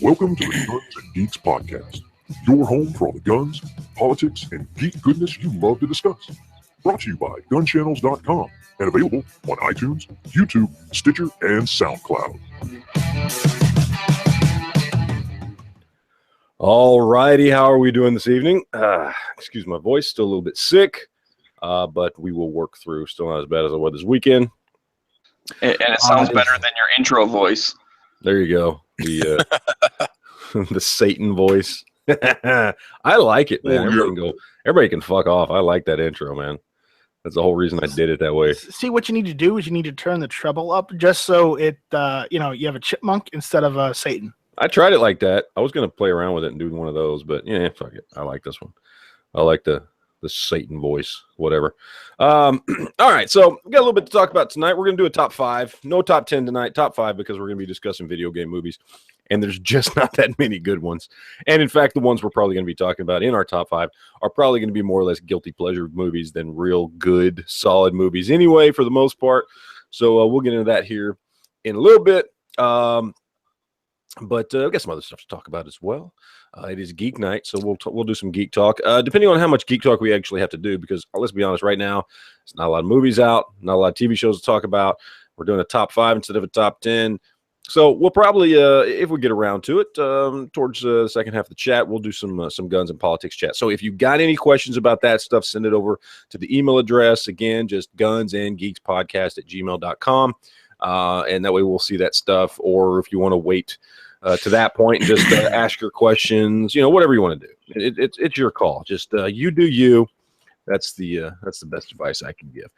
Welcome to the Guns and Geeks podcast, your home for all the guns, politics, and geek goodness you love to discuss. Brought to you by gunchannels.com and available on iTunes, YouTube, Stitcher, and SoundCloud. All righty, how are we doing this evening? Excuse my voice, still a little bit sick, but we will work through. Still not as bad as I was this weekend. And it sounds better than your intro voice. There you go. The the Satan voice. I like it, man. Everybody can fuck off. I like that intro, man. That's the whole reason I did it that way. See, what you need to do is you need to turn the treble up just so it, you have a chipmunk instead of a Satan. I tried it like that. I was going to play around with it and do one of those, but yeah, fuck it. I like this one. I like the Satan voice, whatever. All right, so we got a little bit to talk about tonight. We're going to do a top 5. No top 10 tonight, top 5 because we're going to be discussing video game movies, and there's just not that many good ones. And in fact, the ones we're probably going to be talking about in our top 5 are probably going to be more or less guilty pleasure movies than real good, solid movies anyway, for the most part. So we'll get into that here in a little bit. But we got some other stuff to talk about as well. It is Geek Night, so we'll do some geek talk, depending on how much geek talk we actually have to do, because let's be honest, right now, there's not a lot of movies out, not a lot of TV shows to talk about. We're doing a top 5 instead of a top 10. So we'll probably, if we get around to it, towards the second half of the chat, we'll do some guns and politics chat. So if you got any questions about that stuff, send it over to the email address. Again, just gunsandgeekspodcast@gmail.com. And that way we'll see that stuff. Or if you want to wait to that point and just ask your questions, whatever you want to do. It's your call. Just you do you. That's the best advice I can give.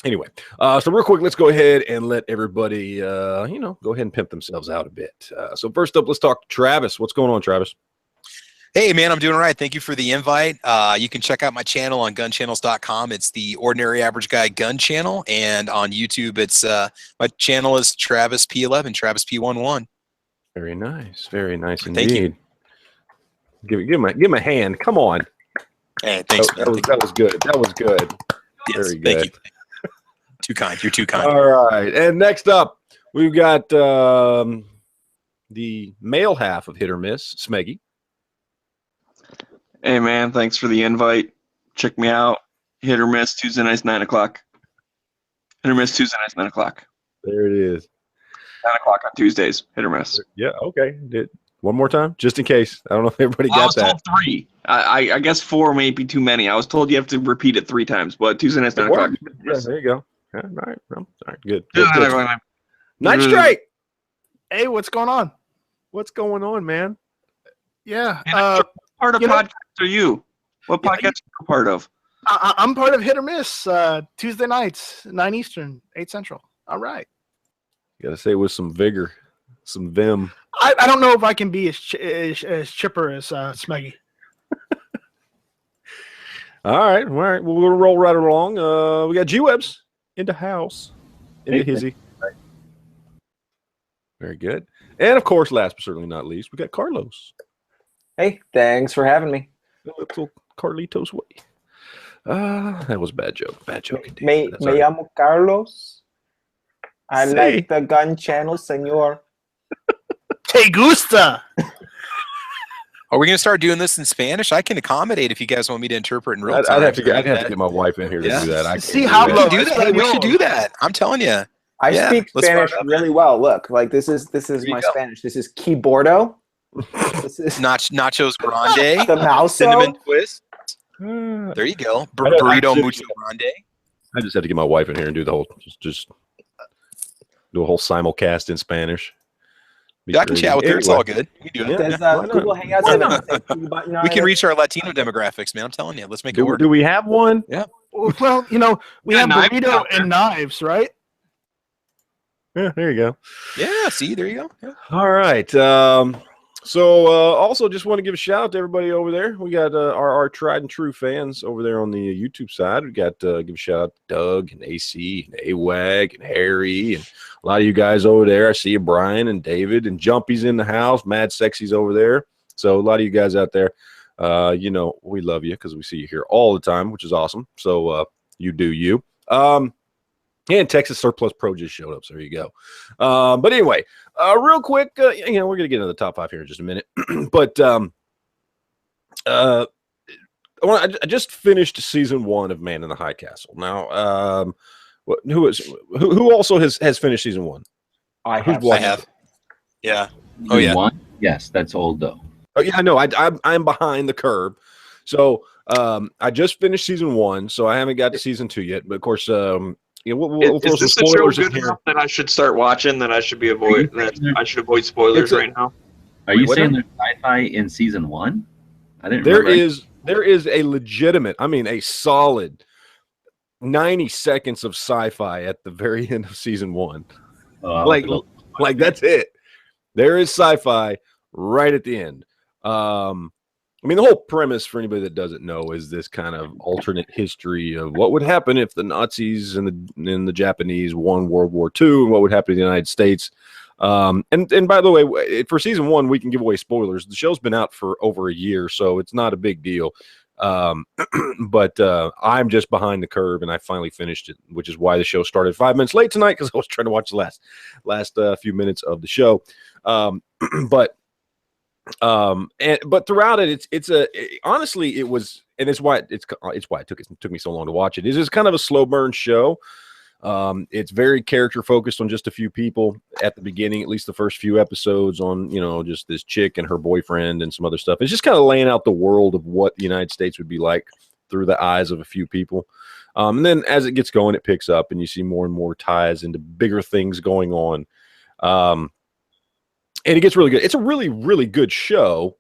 Anyway, so real quick, let's go ahead and let everybody, go ahead and pimp themselves out a bit. So first up, let's talk to Travis. What's going on, Travis? Hey, man, I'm doing all right. Thank you for the invite. You can check out my channel on gunchannels.com. It's the Ordinary Average Guy Gun Channel. And on YouTube, it's my channel is Travis P11, Travis P11. Very nice. Very nice Thank indeed. Give him a hand. Come on. Hey, thanks, man. That was good. That was good. Yes, Very good. thank you. Too kind. You're too kind. All right. And next up, we've got the male half of Hit or Miss, Smeggy. Hey, man, thanks for the invite. Check me out. Hit or Miss, Tuesday nights, 9 o'clock. Hit or Miss, Tuesday nights, 9 o'clock. There it is. 9 o'clock on Tuesdays. Hit or Miss. Yeah, okay. One more time, just in case. I don't know if everybody got that. I was told 3. I guess 4 may be too many. I was told you have to repeat it 3 times, but Tuesday nights, 9 o'clock. Yeah, there you go. All right. All right, good. Night straight. Hey, what's going on? What's going on, man? Yeah. What part of podcast are you? What podcast are you part of? I'm part of Hit or Miss, Tuesday nights, 9 Eastern, 8 Central. All right. You got to say it with some vigor, some vim. I don't know if I can be as chipper as Smeggy. All right. Well, we'll roll right along. We got G-Webs in the house. Into Hizzy. Very good. And, of course, last but certainly not least, we got Carlos. Hey, thanks for having me. A little Carlitos way. That was a bad joke. Bad joke indeed. Me llamo Carlos. I like the gun channel, senor. Te gusta. Are we going to start doing this in Spanish? I can accommodate if you guys want me to interpret in real time. I'd have to get my wife in here to do that. See how we should do that. We should do that. I'm telling you. I speak Spanish really well. Look, like this is my Spanish. This is keyboardo. This is Nachos Grande. The mouse. Cinnamon twist. There you go. Burrito mucho grande. I just had to get my wife in here and do the whole just do a whole simulcast in Spanish. I can chat with her. It's all good. We do it. Does Google Hangouts we can reach our Latino demographics, man. I'm telling you. Let's make it work. Do we have one? Yeah. Well, we have burrito and knives, right? Yeah, there you go. Yeah, see, there you go. Yeah. All right. So also just want to give a shout out to everybody over there. We got our tried and true fans over there on the YouTube side. We got give a shout out to Doug and AC and AWAG and Harry and a lot of you guys over there. I see you, Brian and David and Jumpy's in the house. Mad Sexy's over there. So a lot of you guys out there, we love you because we see you here all the time, which is awesome. So you do you. And Texas Surplus Pro just showed up, so there you go. But anyway, real quick, we're going to get into the top 5 here in just a minute. But I just finished season 1 of Man in the High Castle. Now, who also has finished season 1? I have. Yeah. Oh, yeah. One? Yes, that's old though. Oh yeah, I know. I'm behind the curve. So I just finished season 1, so I haven't got to season 2 yet. But of course, we'll throw Is some this the show spoilers in good here. enough that I should start watching? That I should avoid spoilers right now. Are you saying there's sci-fi in season 1? I didn't. There is a legitimate, I mean, a solid 90 seconds of sci-fi at the very end of season 1. Like that's it. There is sci-fi right at the end. I mean, the whole premise for anybody that doesn't know is this kind of alternate history of what would happen if the Nazis and the Japanese won World War II, and what would happen to the United States. And by the way, for season 1, we can give away spoilers. The show's been out for over a year, so it's not a big deal. But I'm just behind the curve, and I finally finished it, which is why the show started 5 minutes late tonight, because I was trying to watch the last few minutes of the show. But throughout it, honestly, it was, and it's why it took me so long to watch it. It's just kind of a slow burn show. It's very character focused on just a few people at the beginning, at least the first few episodes, on just this chick and her boyfriend and some other stuff. It's just kind of laying out the world of what the United States would be like through the eyes of a few people. And then as it gets going, it picks up and you see more and more ties into bigger things going on. And it gets really good. It's a really, really good show.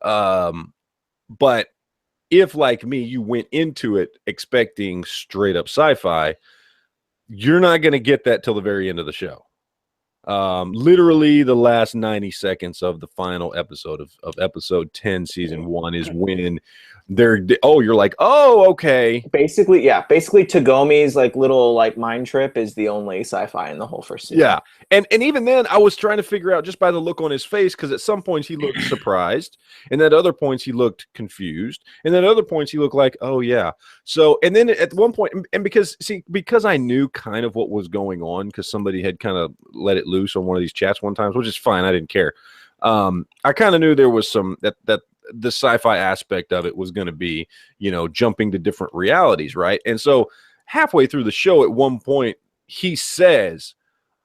But if, like me, you went into it expecting straight up sci-fi, you're not going to get that till the very end of the show. Literally the last 90 seconds of the final episode of episode 10, season 1 is when you're like, oh, okay. Basically, Tagomi's little mind trip is the only sci-fi in the whole first season. Yeah. And even then I was trying to figure out, just by the look on his face, because at some points he looked surprised, and at other points he looked confused, and then at other points he looked like, oh yeah. So, and then at one point, and because I knew kind of what was going on, because somebody had kind of let it loose on one of these chats one time, which is fine, I didn't care. I kind of knew there was some that the sci-fi aspect of it was going to be, jumping to different realities, right? And so halfway through the show, at one point, he says,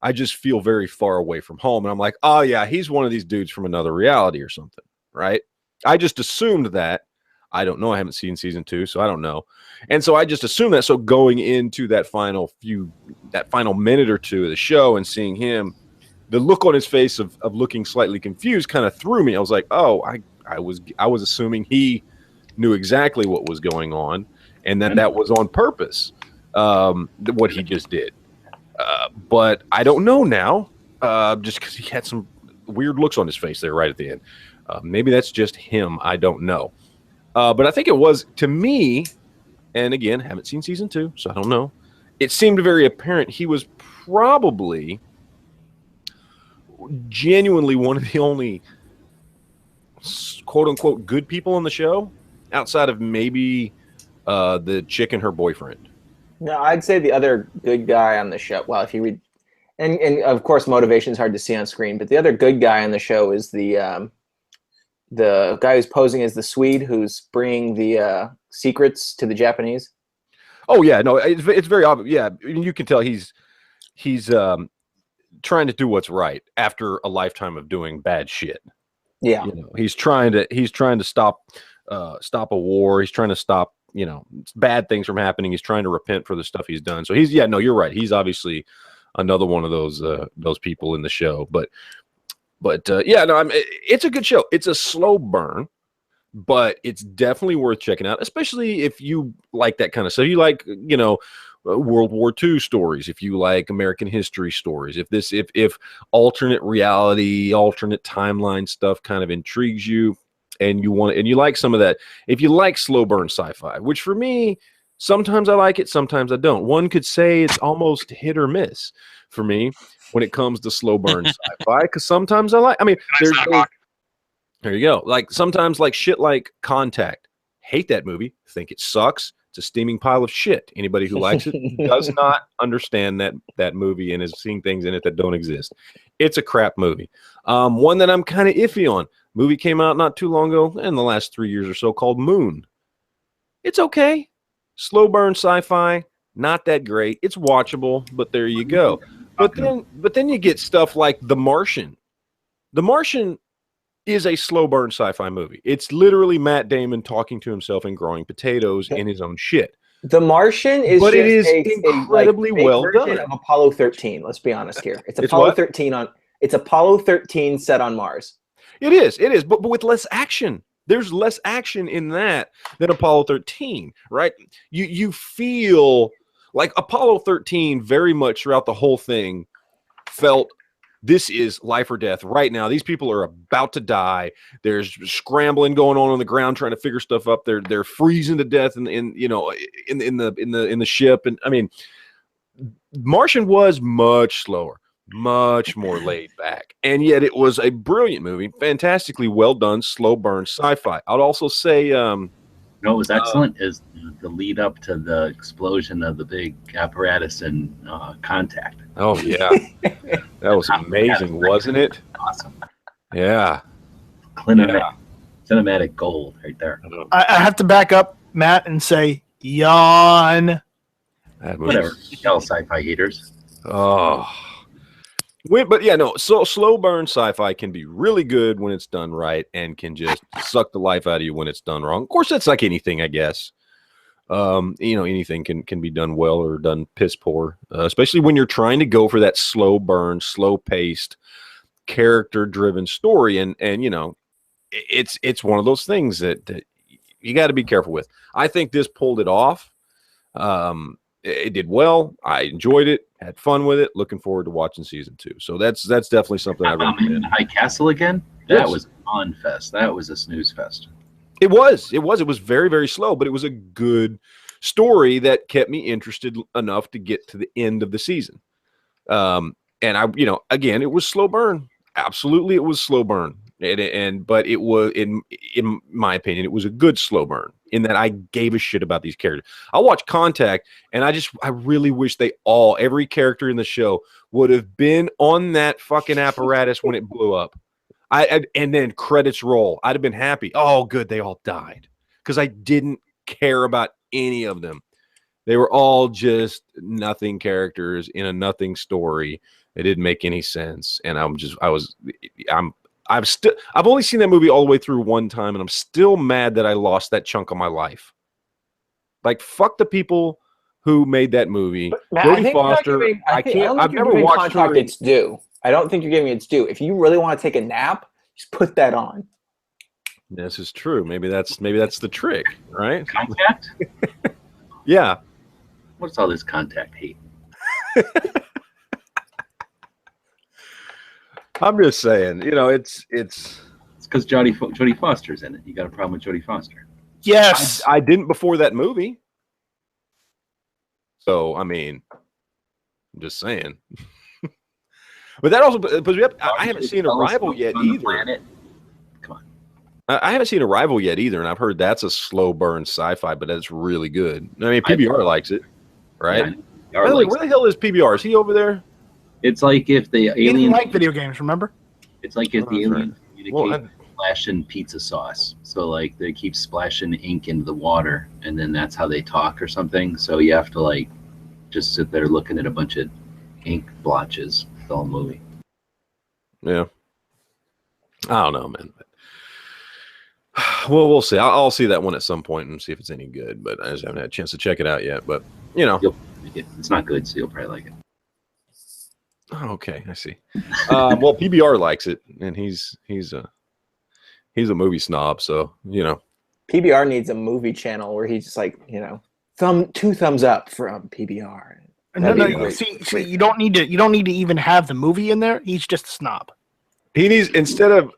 I just feel very far away from home. And I'm like, oh yeah, he's one of these dudes from another reality or something, right? I just assumed that. I don't know. I haven't seen season 2, so I don't know. And so I just assumed that. So going into that final minute or two of the show and seeing him, the look on his face of looking slightly confused kind of threw me. I was like, oh, I was assuming he knew exactly what was going on, and that was on purpose, what he just did. But I don't know now, just because he had some weird looks on his face there right at the end. Maybe that's just him. I don't know. But I think it was, to me, and again, haven't seen season 2, so I don't know. It seemed very apparent he was probably genuinely one of the only quote unquote good people on the show, outside of maybe the chick and her boyfriend. No, I'd say the other good guy on the show. Well, if you read, and of course, motivation is hard to see on screen, but the other good guy on the show is the guy who's posing as the Swede who's bringing the secrets to the Japanese. Oh yeah, no, it's very obvious. Yeah, you can tell he's trying to do what's right after a lifetime of doing bad shit. Yeah, he's trying to stop a war. He's trying to stop bad things from happening. He's trying to repent for the stuff he's done. So you're right. He's obviously another one of those people in the show. But it's a good show. It's a slow burn, but it's definitely worth checking out, especially if you like that kind of stuff. You like, World War II stories, if you like American history stories, if alternate reality, alternate timeline stuff kind of intrigues you, and you like some of that, if you like slow burn sci-fi, which for me, sometimes I like it, sometimes I don't. One could say it's almost hit or miss for me when it comes to slow burn sci-fi, because sometimes I like, there you go. Like sometimes, like shit like Contact, hate that movie, think it sucks, It's a steaming pile of shit. Anybody who likes it does not understand that movie and is seeing things in it that don't exist. It's a crap movie. One that I'm kind of iffy on. Movie came out not too long ago, in the last 3 years or so, called Moon. It's okay. Slow burn sci-fi, not that great. It's watchable, but there you go. But then you get stuff like The Martian. The Martian is a slow burn sci-fi movie. It's literally Matt Damon talking to himself and growing potatoes in his own shit. The Martian is, but just it is incredibly well version done of Apollo 13. Let's be honest here. It's It's Apollo what? 13 on. It's Apollo 13 set on Mars. It is, but with less action. There's less action in that than Apollo 13, right? You feel like Apollo 13 very much throughout the whole thing felt this is life or death right now. These people are about to die. There's scrambling going on the ground trying to figure stuff up. They're freezing to death in the ship. And I mean, Martian was much slower, much more laid back, and yet it was a brilliant movie, fantastically well done, slow burn sci-fi. I'd also say, what was excellent is the lead up to the explosion of the big apparatus in Contact. oh yeah, that was amazing, wasn't it? Awesome. Yeah, Cinematic gold right there. I have to back up Matt and say yawn. that was, Whatever. Tell sci-fi haters. oh. But yeah, no. So slow burn sci-fi can be really good when it's done right, and can just suck the life out of you when it's done wrong. Of course, that's like anything, I guess. Anything can be done well or done piss poor, especially when you're trying to go for that slow burn, slow paced, character driven story, and it's one of those things that you got to be careful with. I think this pulled it off. It did well. I enjoyed it, had fun with it. Looking forward to watching season 2. So that's definitely something I recommend. High Castle again. Yes. That was a fun fest. That was a snooze fest. It was very, very slow, but it was a good story that kept me interested enough to get to the end of the season. And again, it was slow burn. Absolutely, it was slow burn. But it was, in my opinion, it was a good slow burn in that I gave a shit about these characters. I watched Contact, and I really wish every character in the show would have been on that fucking apparatus when it blew up. And then credits roll. I'd have been happy. Oh, good, they all died, because I didn't care about any of them. They were all just nothing characters in a nothing story. It didn't make any sense, and I've only seen that movie all the way through one time, and I'm still mad that I lost that chunk of my life. Like, fuck the people who made that movie. Jodie Foster. I've never watched Contact its due. I don't think you're giving it its due. If you really want to take a nap, just put that on. This is true. Maybe that's the trick, right? Contact? Yeah. What's all this Contact hate? I'm just saying, it's because Jodie Foster's in it. You got a problem with Jodie Foster? Yes. I didn't before that movie. So, I mean, I'm just saying. But that also, I haven't seen Arrival yet either. Come on. I haven't seen Arrival yet either, and I've heard that's a slow burn sci-fi, but that's really good. I mean, PBR likes it, right? Yeah, By the way, where the hell is PBR? Is he over there? It's like if the He didn't alien like video games, remember? It's like if the aliens communicate Well, splashing pizza sauce. So like they keep splashing ink into the water, and then that's how they talk or something. So you have to like just sit there looking at a bunch of ink blotches the whole movie. Yeah. I don't know, man. Well, we'll see. I'll see that one at some point and see if it's any good, but I just haven't had a chance to check it out yet. But, It's not good, so you'll probably like it. Oh, okay, I see. Well, PBR likes it, and he's a movie snob, so PBR needs a movie channel where he's just like, two thumbs up from PBR. No. See, you don't need to even have the movie in there. He's just a snob. He needs instead of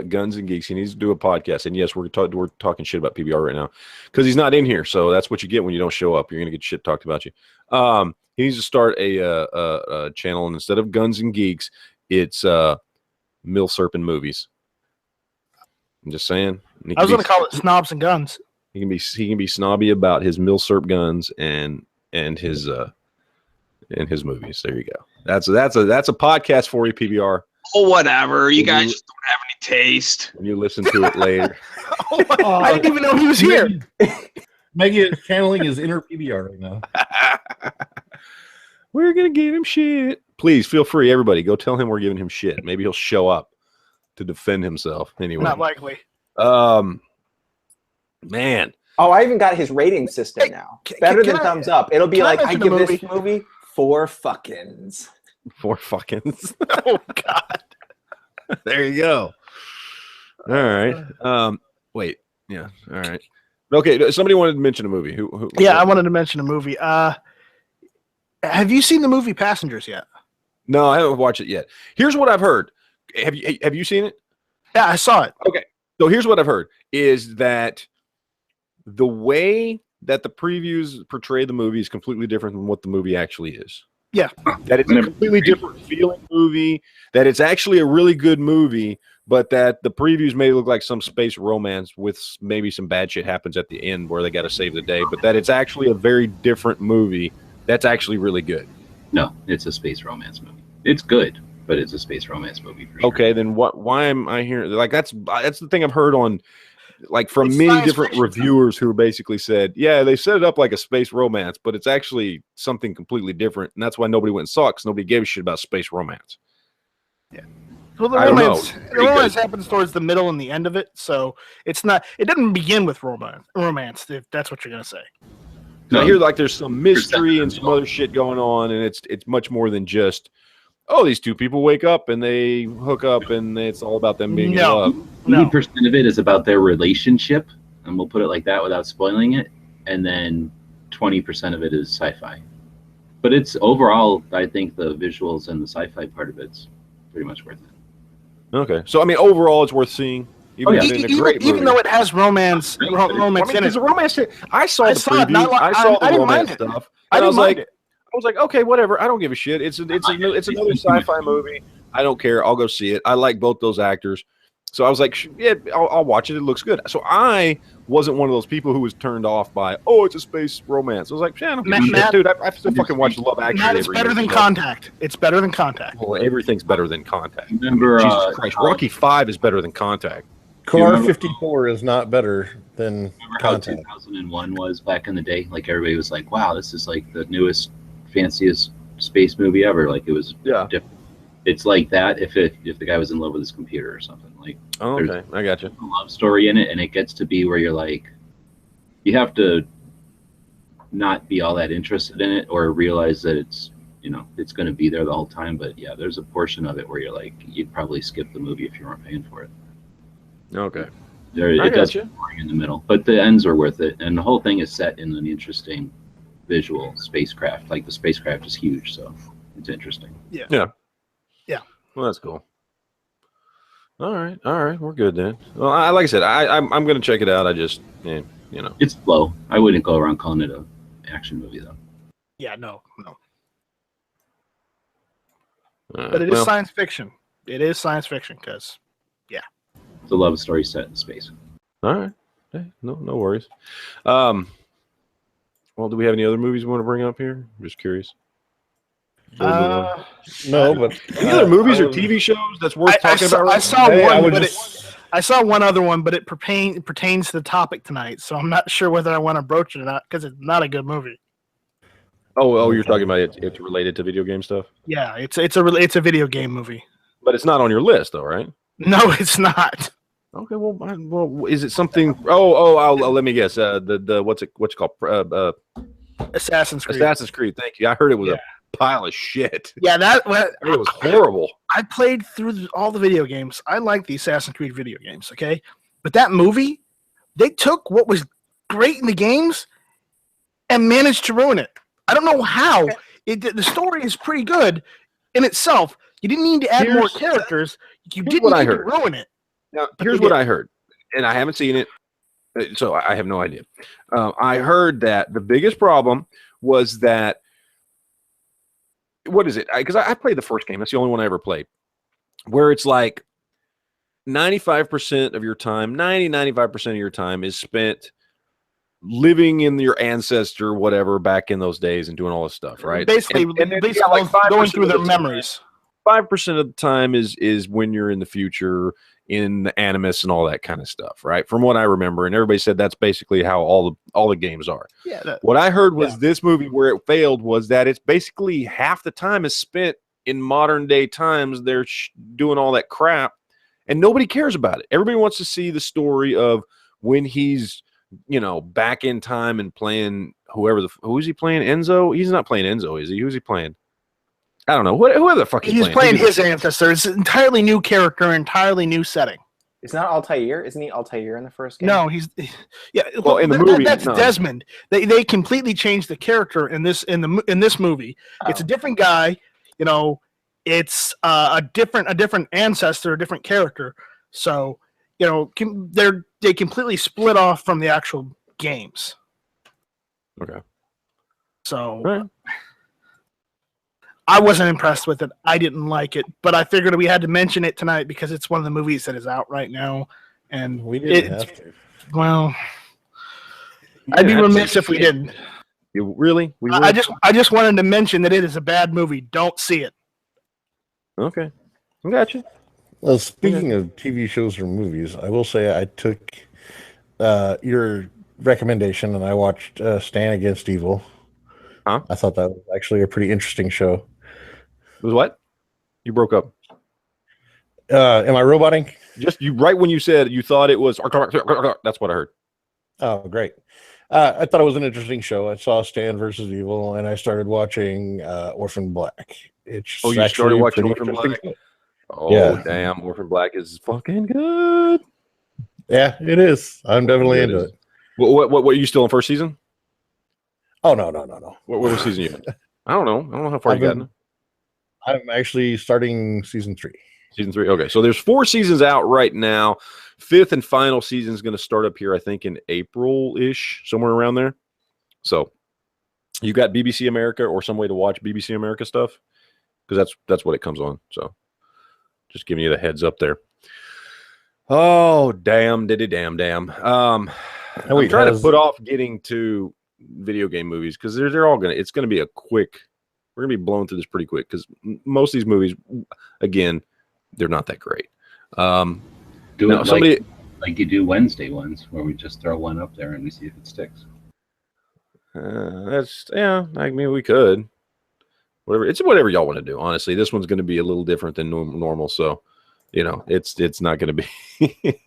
Guns and Geeks, he needs to do a podcast. And yes, we're talking shit about PBR right now because he's not in here. So that's what you get when you don't show up. You're gonna get shit talked about you. He needs to start a channel, and instead of Guns and Geeks, it's Mill Serpent Movies. I'm just saying. I was gonna call it Snobs and Guns. He can be snobby about his milsurp guns and his movies. There you go. That's a podcast for you, PBR. Oh, whatever. You guys just don't have any taste. When you listen to it later. I didn't even know he was here. Maggie is channeling his inner PBR right now. We're gonna give him shit. Please feel free, everybody. Go tell him we're giving him shit. Maybe he'll show up to defend himself. Anyway, Not likely. Man. Oh, I even got his rating system now. Better than thumbs up. It'll be like, I give this movie 4 fuckins. 4 fuckins. Oh God. There you go. All right. Wait. Yeah. All right. Okay. Somebody wanted to mention a movie. Who Yeah, I wanted to mention a movie. Have you seen the movie Passengers yet? No, I haven't watched it yet. Here's what I've heard. Have you seen it? Yeah, I saw it. Okay. So here's what I've heard is that the way that the previews portray the movie is completely different than what the movie actually is. Yeah. That it's a completely different feeling movie, that it's actually a really good movie, but that the previews may look like some space romance with maybe some bad shit happens at the end where they got to save the day, but that it's actually a very different movie that's actually really good. No, it's a space romance movie. It's good, but it's a space romance movie for sure. Okay, then why am I hearing like that's the thing I've heard on like from It's many science different fiction. reviewers who basically said, yeah, they set it up like a space romance, but it's actually something completely different, and that's why nobody went and saw it, because nobody gave a shit about space romance. Well, the I don't know. romance happens towards the middle and the end of it, so it's not. It doesn't begin with romance. If that's what you're gonna say. I hear like there's some mystery and some other shit going on, and it's much more than just, oh, these two people wake up and they hook up, and it's all about them being in love. 80% of it is about their relationship, and we'll put it like that without spoiling it. And then 20% of it is sci-fi. But it's overall, I think the visuals and the sci-fi part of it's pretty much worth it. Okay, so I mean, overall, it's worth seeing. Even Even though it has romance in it. The romance. I saw the saw it, preview. not like- I saw I the didn't mind romance it. stuff. I And didn't mind it. I was like, okay, whatever. I don't give a shit. It's another sci-fi movie. I don't care. I'll go see it. I like both those actors. So I was like, yeah, I'll watch it. It looks good. So I wasn't one of those people who was turned off by, oh, it's a space romance. I was like, yeah, I don't give a shit, Matt- dude. I still fucking watch Love Actually. Matt, it's every better year, than so- Contact. It's better than Contact. Well, everything's better than Contact. Remember, Jesus Christ, Rocky 5 is better than Contact. Car 54 is not better than remember how Contact. 2001 was back in the day? Like everybody was like, wow, this is like the newest, fanciest space movie ever. Like it was different. It's like that if the guy was in love with his computer or something. Like, Oh, okay, I got you. a love story in it, and it gets to be where you're like, you have to not be all that interested in it or realize that it's going to be there the whole time. But yeah, there's a portion of it where you're like, you'd probably skip the movie if you weren't paying for it. Okay. It does get boring in the middle, but the ends are worth it, and the whole thing is set in an interesting visual spacecraft. Like the spacecraft is huge, so it's interesting. Yeah. Well, that's cool. All right, we're good then. Well, like I said, I'm going to check it out. I just, It's slow. I wouldn't go around calling it a action movie though. Yeah, no. all right, But it is well, science fiction. It is science fiction because It's a love story set in space. all right. Hey, no worries. Well, do we have any other movies we want to bring up here? I'm just curious. No, but Any other movies or TV shows that's worth talking about? I saw Hey, I one, would but just- I saw one other one, but it pertains to the topic tonight, so I'm not sure whether I want to broach it or not because it's not a good movie. Oh, you're talking about it's related to video game stuff, Yeah, it's a video game movie. but it's not on your list, though, right? No, it's not. Okay, well, is it something? Oh, let me guess. The what's it called? Assassin's Creed. Assassin's Creed. Thank you. I heard it was a pile of shit. Yeah, I heard it was horrible. I played through all the video games. I like the Assassin's Creed video games, okay? But that movie, they took what was great in the games and managed to ruin it. I don't know how. The story is pretty good in itself. You didn't need to add more characters. You didn't what I need to heard. ruin it. Now, here's what I heard, and I haven't seen it, so I have no idea. I heard that the biggest problem was that, what is it? Because I played the first game. That's the only one I ever played, where it's like 95% of your time, 95% of your time is spent living in your ancestor, whatever, back in those days and doing all this stuff, right? Basically, And then, basically like 5% going through of their the time- memories. 5% of the time is when you're in the future, in the animus and all that kind of stuff, right? From what I remember, and everybody said that's basically how all the games are. Yeah. What I heard was this movie where it failed was that it's basically half the time is spent in modern day times. They're doing all that crap, and nobody cares about it. Everybody wants to see the story of when he's, back in time and playing who is he playing? Enzo? He's not playing Enzo, is he? Who's he playing? I don't know. Whoever the fuck he's playing his ancestor. It's an entirely new character, entirely new setting. It's not Altair, isn't he? Altair in the first game. No, Well, in the movie, that's no. Desmond. They completely changed the character in this movie. Oh. It's a different guy. It's a different ancestor, a different character. So they completely split off from the actual games. Okay. So Right. I wasn't impressed with it. I didn't like it, but I figured we had to mention it tonight because it's one of the movies that is out right now, and We didn't have to. well, I'd be remiss if we didn't. You really? We I would? just wanted to mention that it is a bad movie. Don't see it. Okay. I got you. Well, speaking of TV shows or movies, I will say I took your recommendation and I watched Stand Against Evil. Huh? I thought that was actually a pretty interesting show. It was what? You broke up. Am I roboting? Just you right when you said you thought it was. That's what I heard. Oh, great. I thought it was an interesting show. I saw Stan versus Evil, and I started watching Orphan Black. It's You started actually a watching pretty Orphan interesting Black? show. Oh Yeah. damn! Orphan Black is fucking good. Yeah, it is. I'm definitely It into is. it. What? Are you still in first season? Oh, no. What season you in? I don't know how far you got. I'm actually starting season 3. Season 3. Okay, so there's 4 seasons out right now. 5th and final season is going to start up here, I think, in April-ish, somewhere around there. So you got BBC America or some way to watch BBC America stuff? Because that's what it comes on. So just giving you the heads up there. Oh, damn. I'm trying to put off getting to video game movies because they're all gonna. It's gonna be a quick. We're gonna be blowing through this pretty quick because most of these movies, again, they're not that great. Do it like you do Wednesday ones, where we just throw one up there and we see if it sticks. I mean, we could. Whatever y'all want to do. Honestly, this one's going to be a little different than normal, so it's not going to be.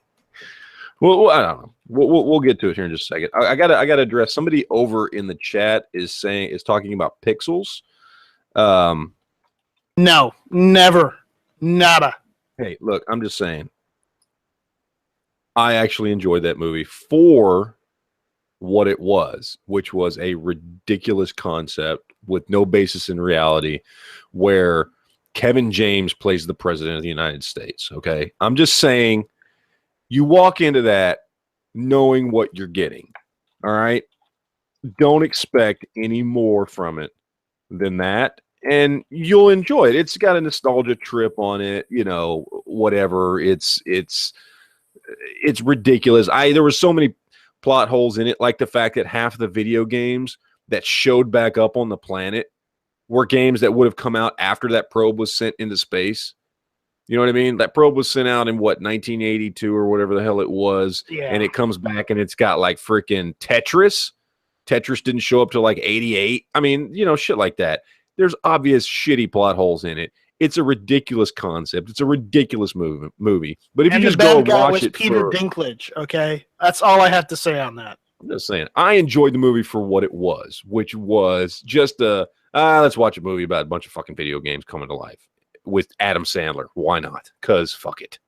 Well, I don't know. We'll get to it here in just a second. I gotta address somebody over in the chat is talking about Pixels. No, never, nada. Hey, look, I'm just saying. I actually enjoyed that movie for what it was, which was a ridiculous concept with no basis in reality, where Kevin James plays the president of the United States. Okay, I'm just saying. You walk into that knowing what you're getting. All right. Don't expect any more from it than that. And you'll enjoy it. It's got a nostalgia trip on it, whatever. It's ridiculous. There were so many plot holes in it, like the fact that half of the video games that showed back up on the planet were games that would have come out after that probe was sent into space. You know what I mean? That probe was sent out in 1982 or whatever the hell it was. Yeah. And it comes back and it's got like freaking Tetris. Tetris didn't show up till like 88. I mean, shit like that. There's obvious shitty plot holes in it. It's a ridiculous concept. It's a ridiculous movie. But if you just go and watch it, Peter Dinklage. Okay, that's all I have to say on that. I'm just saying, I enjoyed the movie for what it was, which was just let's watch a movie about a bunch of fucking video games coming to life. With Adam Sandler. Why not? Because fuck it.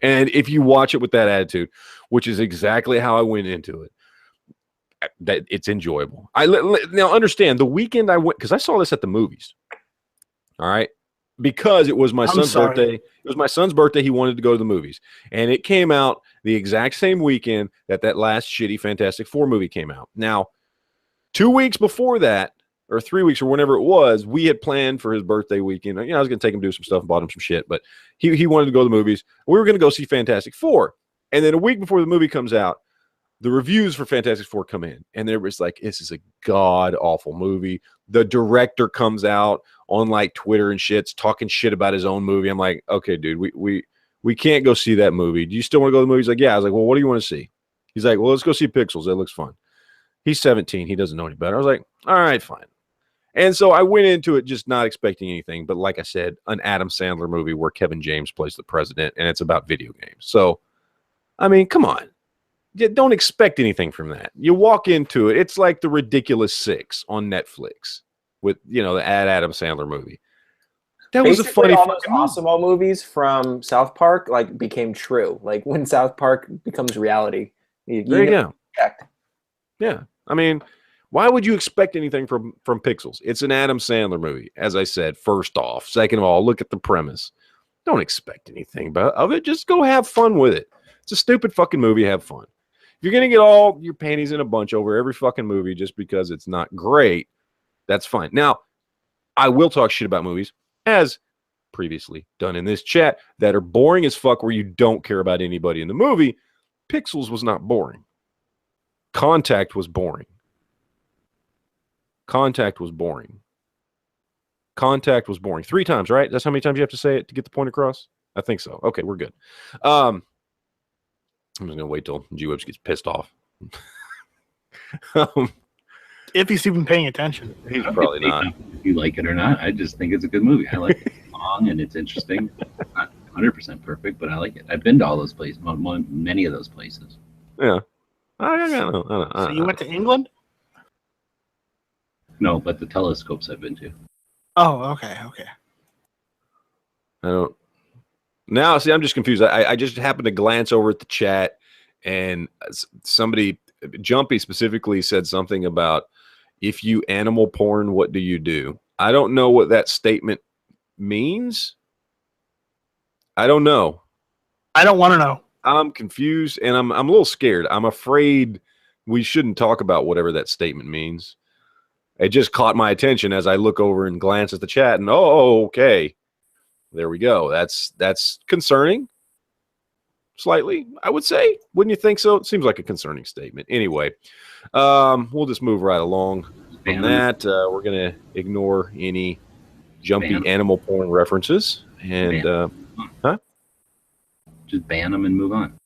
And if you watch it with that attitude, which is exactly how I went into it, that it's enjoyable. Now understand, the weekend I went, because I saw this at the movies. All right. Because it was my son's birthday. It was my son's birthday. He wanted to go to the movies. And it came out the exact same weekend that last shitty Fantastic Four movie came out. Now, 2 weeks before that, or 3 weeks or whenever it was, we had planned for his birthday weekend. I was going to take him to do some stuff, bought him some shit, but he wanted to go to the movies. We were going to go see Fantastic Four. And then a week before the movie comes out, the reviews for Fantastic Four come in, and there was like, this is a god awful movie. The director comes out on like Twitter and shit's talking shit about his own movie. I'm like, okay, dude, we can't go see that movie. Do you still want to go to the movie? He's like, yeah. I was like, well, what do you want to see? He's like, well, let's go see Pixels. That looks fun. He's 17. He doesn't know any better. I was like, all right, fine. And so I went into it just not expecting anything. But like I said, an Adam Sandler movie where Kevin James plays the president, and it's about video games. So, I mean, come on. Don't expect anything from that. You walk into it, it's like The Ridiculous Six on Netflix with, you know, the Adam Sandler movie. That was a funny all those fucking movie. Osimo movies from South Park like became true. Like when South Park becomes reality. There you go. Checked. Yeah. I mean, why would you expect anything from Pixels? It's an Adam Sandler movie, as I said, first off. Second of all, look at the premise. Don't expect anything of it. Just go have fun with it. It's a stupid fucking movie. Have fun. If you're going to get all your panties in a bunch over every fucking movie just because it's not great, that's fine. Now, I will talk shit about movies, as previously done in this chat, that are boring as fuck where you don't care about anybody in the movie. Pixels was not boring. Contact was boring. Contact was boring. Contact was boring. 3 times, right? That's how many times you have to say it to get the point across? I think so. Okay, we're good. I'm just going to wait till G-Webs gets pissed off. If he's even paying attention. He's probably not. If you like it or not, I just think it's a good movie. I like it. It's long and it's interesting. Not 100% perfect, but I like it. I've been to all those places, many of those places. Yeah. I don't know. So you went to England? No, but the telescopes I've been to. Oh, okay. I don't. Now, see, I'm just confused. I just happened to glance over at the chat, and somebody, Jumpy specifically, said something about, if you animal porn, what do you do? I don't know what that statement means. I don't know. I don't want to know. I'm confused, and I'm a little scared. I'm afraid we shouldn't talk about whatever that statement means. It just caught my attention as I look over and glance at the chat, and okay. There we go. That's concerning. Slightly, I would say. Wouldn't you think so? It seems like a concerning statement. Anyway, we'll just move right along from that. We're going to ignore any jumpy animal porn references. And, Just ban them and move on.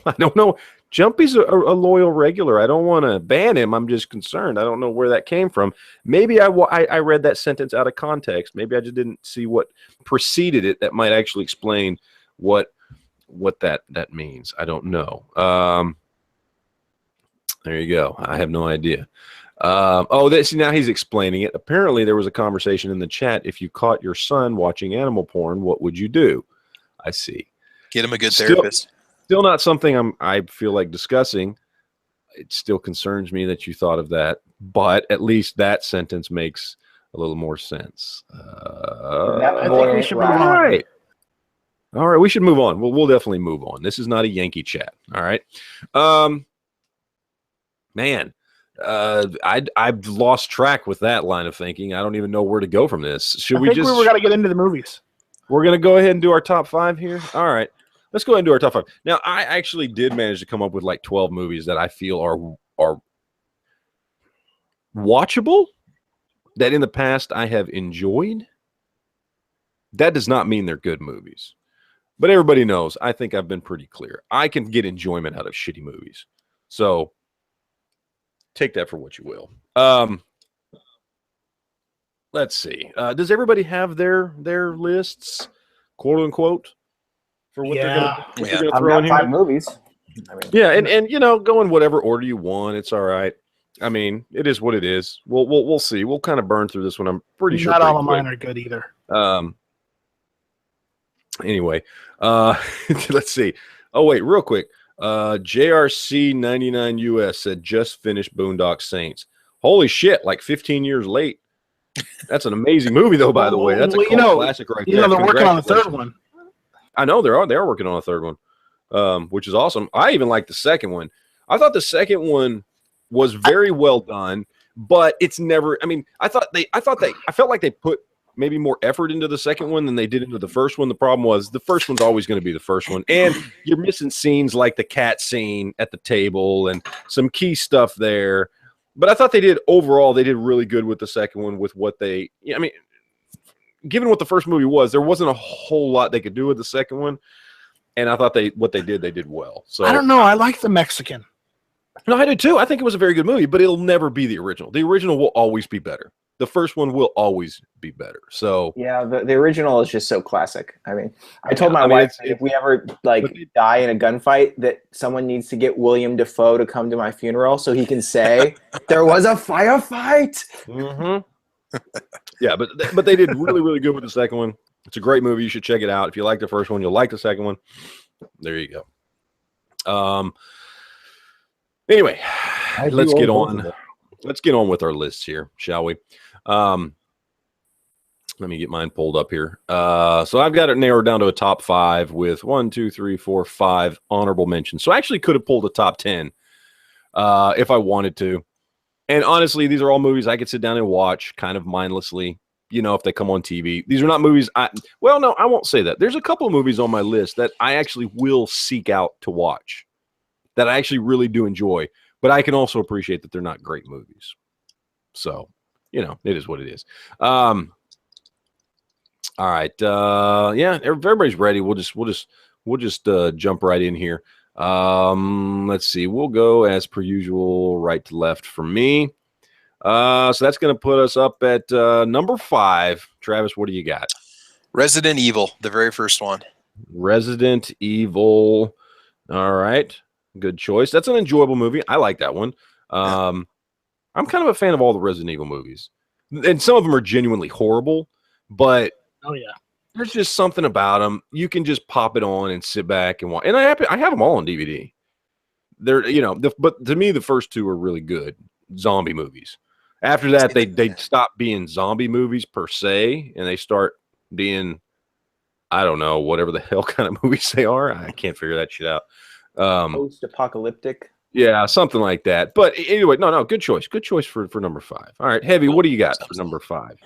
I don't know. Jumpy's a loyal regular. I don't want to ban him. I'm just concerned. I don't know where that came from. Maybe I read that sentence out of context. Maybe I just didn't see what preceded it that might actually explain what that means. I don't know. There you go. I have no idea. See, now he's explaining it. Apparently, there was a conversation in the chat. If you caught your son watching animal porn, what would you do? I see. Get him a good therapist. Still not something I feel like discussing. It still concerns me that you thought of that, but at least that sentence makes a little more sense. I think we should move on. All right, we should move on. We'll definitely move on. This is not a Yankee chat. All right. Man, I've lost track with that line of thinking. I don't even know where to go from this. We were going to get into the movies. We're going to go ahead and do our top 5 here. All right. Let's go ahead and do our top 5. Now, I actually did manage to come up with like 12 movies that I feel are watchable, that in the past I have enjoyed. That does not mean they're good movies. But everybody knows, I think I've been pretty clear. I can get enjoyment out of shitty movies. So take that for what you will. Let's see. Does everybody have their lists, quote unquote, for what they're going to throw in here? 5 movies. I mean, yeah, and go in whatever order you want. It's all right. I mean, it is what it is. We'll see. We'll kind of burn through this one. I'm pretty sure. Not all of mine are good either. Anyway, let's see. Oh wait, real quick. JRC 99 US said just finished Boondock Saints. Holy shit! Like 15 years late. That's an amazing movie, though. By the way, that's a cult classic right there. They're working on the third one. I know they are working on a third one, which is awesome. I even like the second one. I thought the second one was very well done, but it's never. I mean, I felt like they put maybe more effort into the second one than they did into the first one. The problem was the first one's always going to be the first one, and you're missing scenes like the cat scene at the table and some key stuff there. But I thought they did really good with the second one with what they. I mean, given what the first movie was, there wasn't a whole lot they could do with the second one, and I thought they did well. So I don't know. I like the Mexican. No, I do too. I think it was a very good movie, but it'll never be the original. The original will always be better. The first one will always be better. So yeah, the original is just so classic. I mean, I told my wife if we ever die in a gunfight, that someone needs to get William Dafoe to come to my funeral so he can say there was a firefight. Mm-hmm. Yeah, but they did really, really good with the second one. It's a great movie. You should check it out. If you like the first one, you'll like the second one. There you go. Anyway, let's get on. Let's get on with our lists here, shall we? Let me get mine pulled up here. So I've got it narrowed down to a top 5 with 1, 2, 3, 4, 5 honorable mentions. So I actually could have pulled a top 10 if I wanted to. And honestly, these are all movies I could sit down and watch kind of mindlessly, if they come on TV. These are not movies well, no, I won't say that. There's a couple of movies on my list that I actually will seek out to watch, that I actually really do enjoy. But I can also appreciate that they're not great movies. So, it is what it is. All right. Yeah, everybody's ready. We'll just jump right in here. Let's see. We'll go as per usual, right to left for me. So that's going to put us up at number 5. Travis, what do you got? Resident Evil, the very first one. Resident Evil. All right. Good choice. That's an enjoyable movie. I like that one. I'm kind of a fan of all the Resident Evil movies. And some of them are genuinely horrible, but there's just something about them. You can just pop it on and sit back and watch. And I have them all on DVD. They're, but to me, the first 2 are really good zombie movies. After that, they stop being zombie movies per se, and they start being, I don't know, whatever the hell kind of movies they are. I can't figure that shit out. Post-apocalyptic. Yeah, something like that. But anyway, no, good choice. Good choice for number 5. All right, Heavy, what do you got for number 5?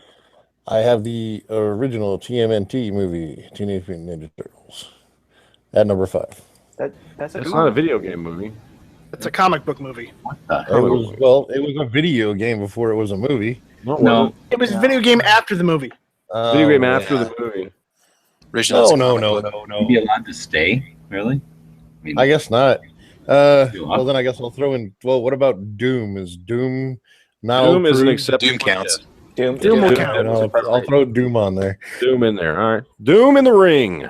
I have the original TMNT movie, Teenage Mutant Ninja Turtles, at number 5. That's not a video game movie. It's a comic book movie. It was a video game before it was a movie. No. It was a video game after the movie. Video game after the movie. No. Be allowed to stay? Really? I guess not. Well, then I guess I'll throw in. Well, what about Doom? Is Doom now? Doom is an acceptable. Doom counts. Doom will count. I'll throw Doom on there. Doom in there. All right. Doom in the ring.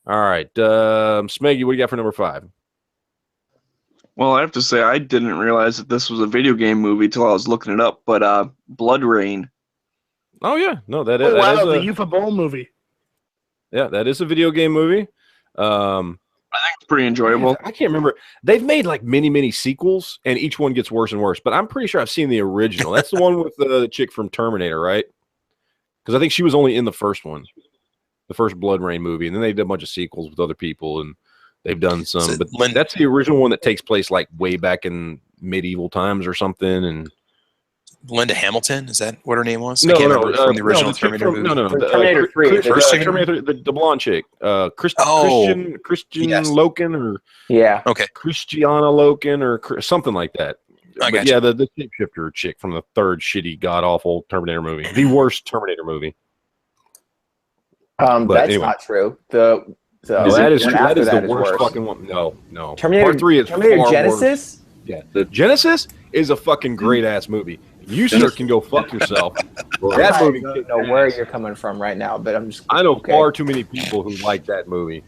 All right. Smeggy, what do you got for number 5? Well, I have to say I didn't realize that this was a video game movie till I was looking it up. But Blood Rain. Oh yeah, no, that is. Wow, that is the Ufa Bowl movie. Yeah, that is a video game movie. I think it's pretty enjoyable. I can't remember. They've made like many sequels, and each one gets worse and worse. But I'm pretty sure I've seen the original. That's the one with the chick from Terminator, right? Because I think she was only in the first one, the first Blood Rain movie, and then they did a bunch of sequels with other people, and they've done some. But that's the original one that takes place like way back in medieval times or something. And Linda Hamilton, is that what her name was? No, I can't remember from the original Terminator movie. No. Terminator 3. Terminator, the blonde chick. Christian yes. Loken or Okay. Christiana Loken or something like that. But yeah, the shapeshifter chick from the third shitty god awful Terminator movie, the worst Terminator movie. That's anyway. Not true. That is true. That is the worst fucking one. No. Terminator, Part 3 is Terminator far Genesis. Worse. Yeah, the Genesis is a fucking great ass movie. You sir can go fuck yourself. That movie. I don't know where you're coming from right now, but I'm just. I know far too many people who like that movie.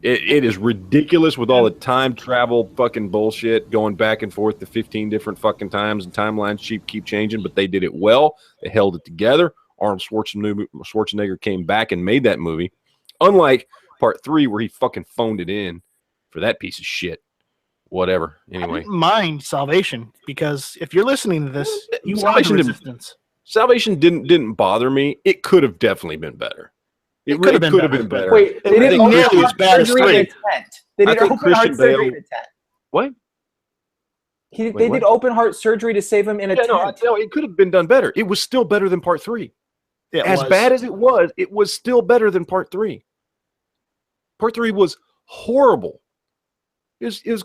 It is ridiculous with all the time travel fucking bullshit going back and forth to 15 different fucking times, and timelines keep changing, but they did it well. They held it together. Arnold Schwarzenegger came back and made that movie. Unlike Part 3, where he fucking phoned it in for that piece of shit. Whatever. Anyway, I didn't mind Salvation, because if you're listening to this, you watch Resistance. Salvation didn't bother me. It could have definitely been better. It could have been better. Wait, they didn't nearly as bad as surgery in 3. a tent. They did open heart surgery in a tent. What? They did open heart surgery to save him in a tent. No, it could have been done better. It was still better than Part 3. as bad as it was still better than part 3. Part 3 was horrible. It was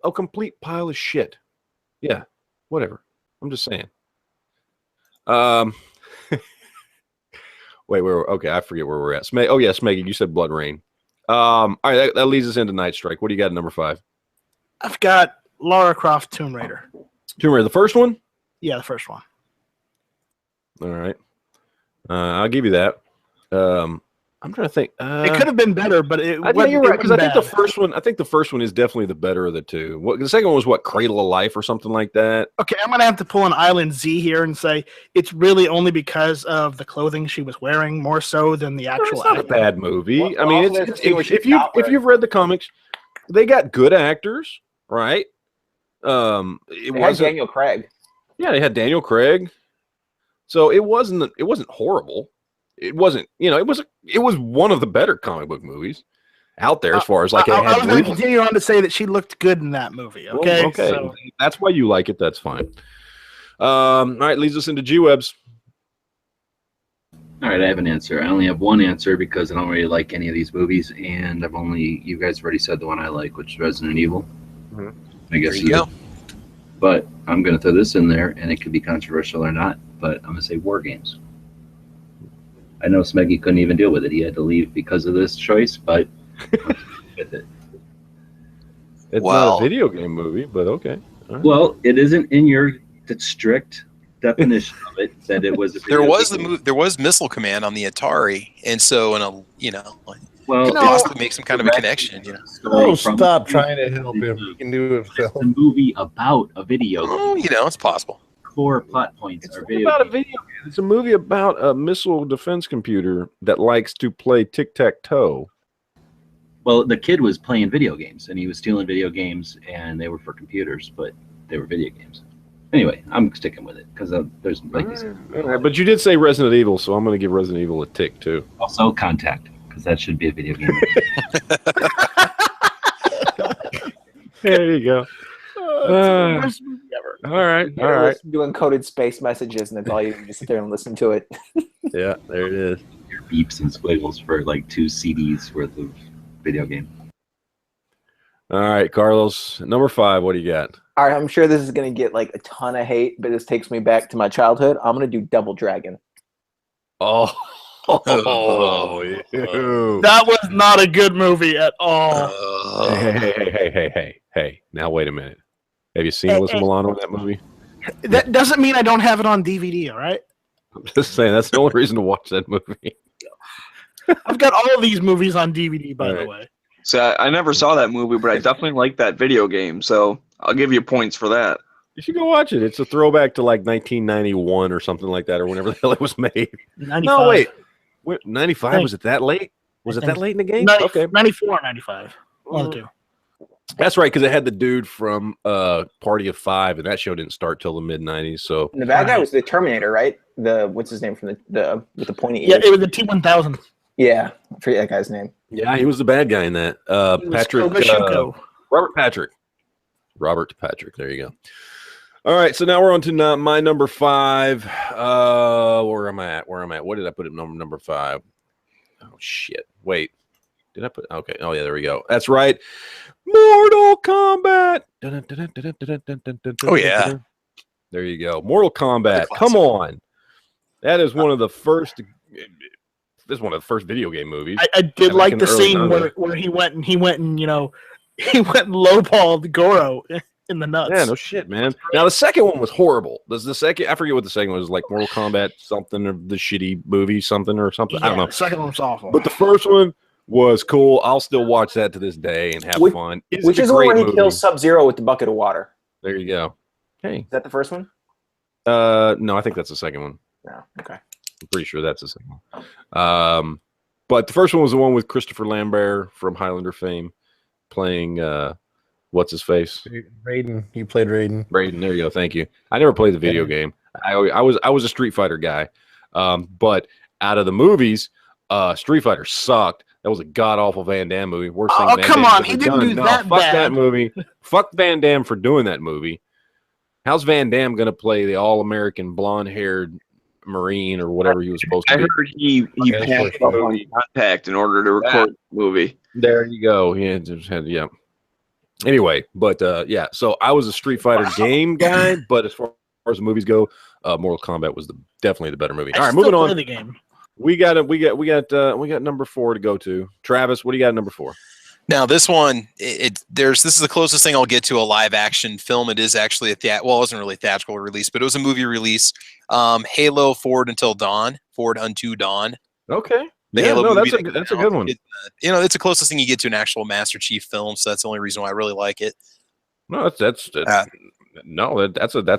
a complete pile of shit. Yeah, whatever. I'm just saying. Wait, okay, I forget where we're at. Oh yeah, Smeggy, you said Blood Rain. All right, that leads us into Night Strike. What do you got at number 5? I've got Lara Croft Tomb Raider. Tomb Raider, the first one? Yeah, the first one. All right. I'll give you that. I'm trying to think. It could have been better, but it. I think you're right, because I think bad. the first one is definitely the better of the two. The second one was what, Cradle of Life or something like that. Okay, I'm gonna have to pull an Island Z here and say it's really only because of the clothing she was wearing, more so than the actual. It's not a bad movie. Well, I mean, if you've read the comics, they got good actors, right? It They had wasn't Daniel Craig. Yeah, they had Daniel Craig. So it wasn't horrible. It wasn't, it was one of the better comic book movies out there as far as like I was going to continue on to say that she looked good in that movie. Okay, well, okay. So that's why you like it. That's fine. All right, leads us into G-Webs. All right, I have an answer. I only have one answer because I don't really like any of these movies, and you guys already said the one I like, which is Resident Evil. Mm-hmm. I guess There you go. But I'm going to throw this in there, and it could be controversial or not, but I'm going to say War Games. I know Smeggy couldn't even deal with it. He had to leave because of this choice, but with it. It's not a video game movie, but okay. Right. Well, it isn't in your strict definition of it that it was. There was Missile Command on the Atari, and so well, possibly make some kind of a connection. Oh, stop trying to help him. You can do it himself. It's a movie about a video game. Oh, it's possible. Core plot points it's are about a video game. It's a movie about a missile defense computer that likes to play tic-tac-toe. Well, the kid was playing video games, and he was stealing video games, and they were for computers, but they were video games. Anyway, I'm sticking with it because there's like these. All right, but you did say Resident Evil, so I'm going to give Resident Evil a tick too. Also, Contact, because that should be a video game. There you go. Worst movie ever. All right. Listen to encoded space messages, and that's all you can just sit there and listen to it. Yeah, there it is. Your beeps and squiggles for like 2 CDs worth of video game. All right, Carlos, number 5. What do you got? All right, I'm sure this is going to get like a ton of hate, but this takes me back to my childhood. I'm going to do Double Dragon. Oh, that was not a good movie at all. Hey! Now wait a minute. Have you seen Alyssa Milano in that movie? That doesn't mean I don't have it on DVD. All right. I'm just saying that's the only reason to watch that movie. I've got all of these movies on DVD, by the way. So I never saw that movie, but I definitely like that video game. So I'll give you points for that. You should go watch it. It's a throwback to like 1991 or something like that, or whenever the hell it was made. 95. No, wait. 95? Was it that late? Was it that late in the game? 90, okay. 94 or 95. One of the two. That's right, because it had the dude from Party of Five, and that show didn't start till the mid-90s. So And the bad guy was the Terminator, right? What's his name from the with the pointy ears? Yeah, it was the T-1000. Yeah, I forget that guy's name. yeah, he was the bad guy in that. Patrick Robert Patrick. Robert Patrick. There you go. All right, so now we're on to my number 5. Where am I at? What did I put at number 5? Oh shit! Wait, did I put? Okay. Oh yeah, there we go. That's right. Mortal Kombat. Oh yeah. There you go. Mortal Kombat. Come on. That is one of the first. This is one of the first video game movies. I did like the scene where he went and lowballed Goro in the nuts. Yeah, no shit, man. Now the second one was horrible. I forget what the second one was, like Mortal Kombat something, or the shitty movie something or something. Yeah, I don't know. The second one was awful. But the first one was cool. I'll still watch that to this day and have fun. Which is the one where he kills Sub-Zero with the bucket of water. There you go. Hey. Is that the first one? No, I think that's the second one. No. Okay. I'm pretty sure that's the second one. But the first one was the one with Christopher Lambert from Highlander fame playing what's his face? Raiden. You played Raiden. Raiden. There you go. Thank you. I never played the video game. I was a Street Fighter guy. But out of the movies, Street Fighter sucked. That was a god awful Van Damme movie. Worst thing. Van Come Damme on, he didn't do that fuck bad. that movie. Fuck Van Damme for doing that movie. How's Van Damme gonna play the all-American blonde-haired Marine or whatever he was supposed to I be. heard he Okay, passed first up one. on contact in order to record the movie. There you go. Yeah, just had Anyway, but yeah. So I was a Street Fighter game guy, but as far as the movies go, Mortal Kombat was definitely the better movie. All right, moving on. The game. We got number 4 to go to. Travis, what do you got at number 4? Now this one, this is the closest thing I'll get to a live action film. It is actually it wasn't really a theatrical release, but it was a movie release. Halo Forward Unto Dawn. Okay. The Yeah, Halo no, movie that's a good one. It's the closest thing you get to an actual Master Chief film, so that's the only reason why I really like it. No, that's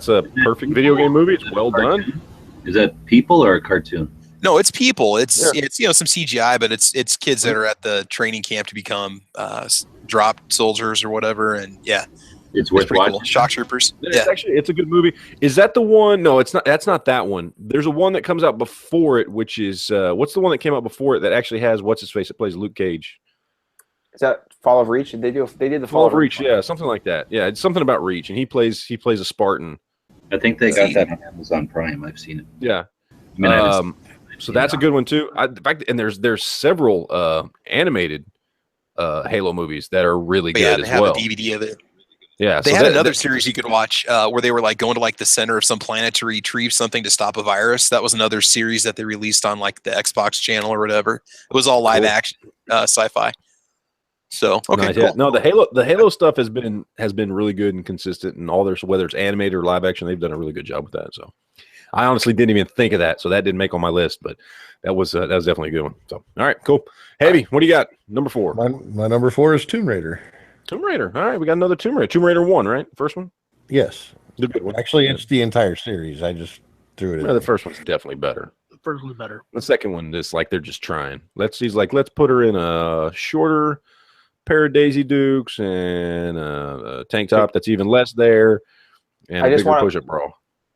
a perfect video game movie. It's well done. Is that people or a cartoon? No, it's people. It's some CGI, but it's kids that are at the training camp to become drop soldiers or whatever, and It's worth pretty watching. cool. Shock troopers. It's a good movie. Is that the one? No, it's not. That's not that one. There's a one that comes out before it, which is what's the one that came out before it that actually has what's his face that plays Luke Cage? Is that Fall of Reach? They did the Fall of Reach, yeah, something like that. Yeah, it's something about Reach, and he plays a Spartan. I think they got that on Amazon Prime. I've seen it. Yeah. I mean, I haven't So that's a good one too. In fact, and there's several animated Halo movies that are really good they as have well. a DVD of it. Yeah, They so had that- another that- series you could watch where they were like going to like the center of some planet to retrieve something to stop a virus. That was another series that they released on like the Xbox channel or whatever. It was all live action sci-fi. So okay, Nice, cool. yeah. No, the Halo stuff has been really good and consistent, and all their whether it's animated or live action, they've done a really good job with that. So I honestly didn't even think of that, so that didn't make on my list, but that was definitely a good one. So all right, cool. Heavy, what do you got? Number 4. My number 4 is Tomb Raider. Tomb Raider. All right, we got another Tomb Raider. Tomb Raider 1, right? First one. Yes. The good one. Actually, it's the entire series. I just threw it in. Yeah, the first one's definitely better. The first one's better. The second one is like they're just trying. Let's put her in a shorter pair of Daisy Dukes and a tank top that's even less there, and I a just bigger wanna- push-up bra.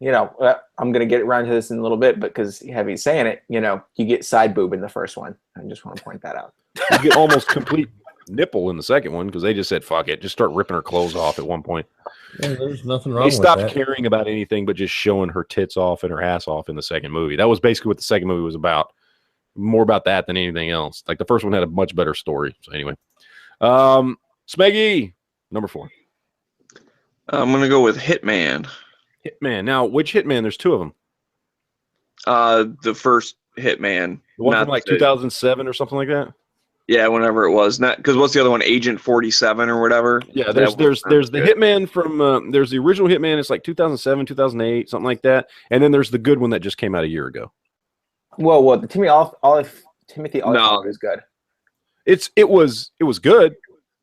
I'm going to get around to this in a little bit, because Heavy's saying it, you get side boob in the first one. I just want to point that out. You get almost complete nipple in the second one because they just said fuck it, just start ripping her clothes off at one point. Yeah, there's nothing wrong They with stopped that. caring about anything but just showing her tits off and her ass off in the second movie. That was basically what the second movie was about. More about that than anything else. Like the first one had a much better story. So anyway, Smeggy, number 4. I'm gonna go with Hitman. Hitman. Now, which Hitman? There's 2 of them. The first Hitman. The one not from like the- 2007 or something like that. Yeah, whenever it was. Not because what's the other one? Agent 47 or whatever. Yeah, That there's was the good. Hitman from there's the original Hitman. It's like 2007, 2008, something like that. And then there's the good one that just came out a year ago. Well, the Timothy Olyphant is good. It was good.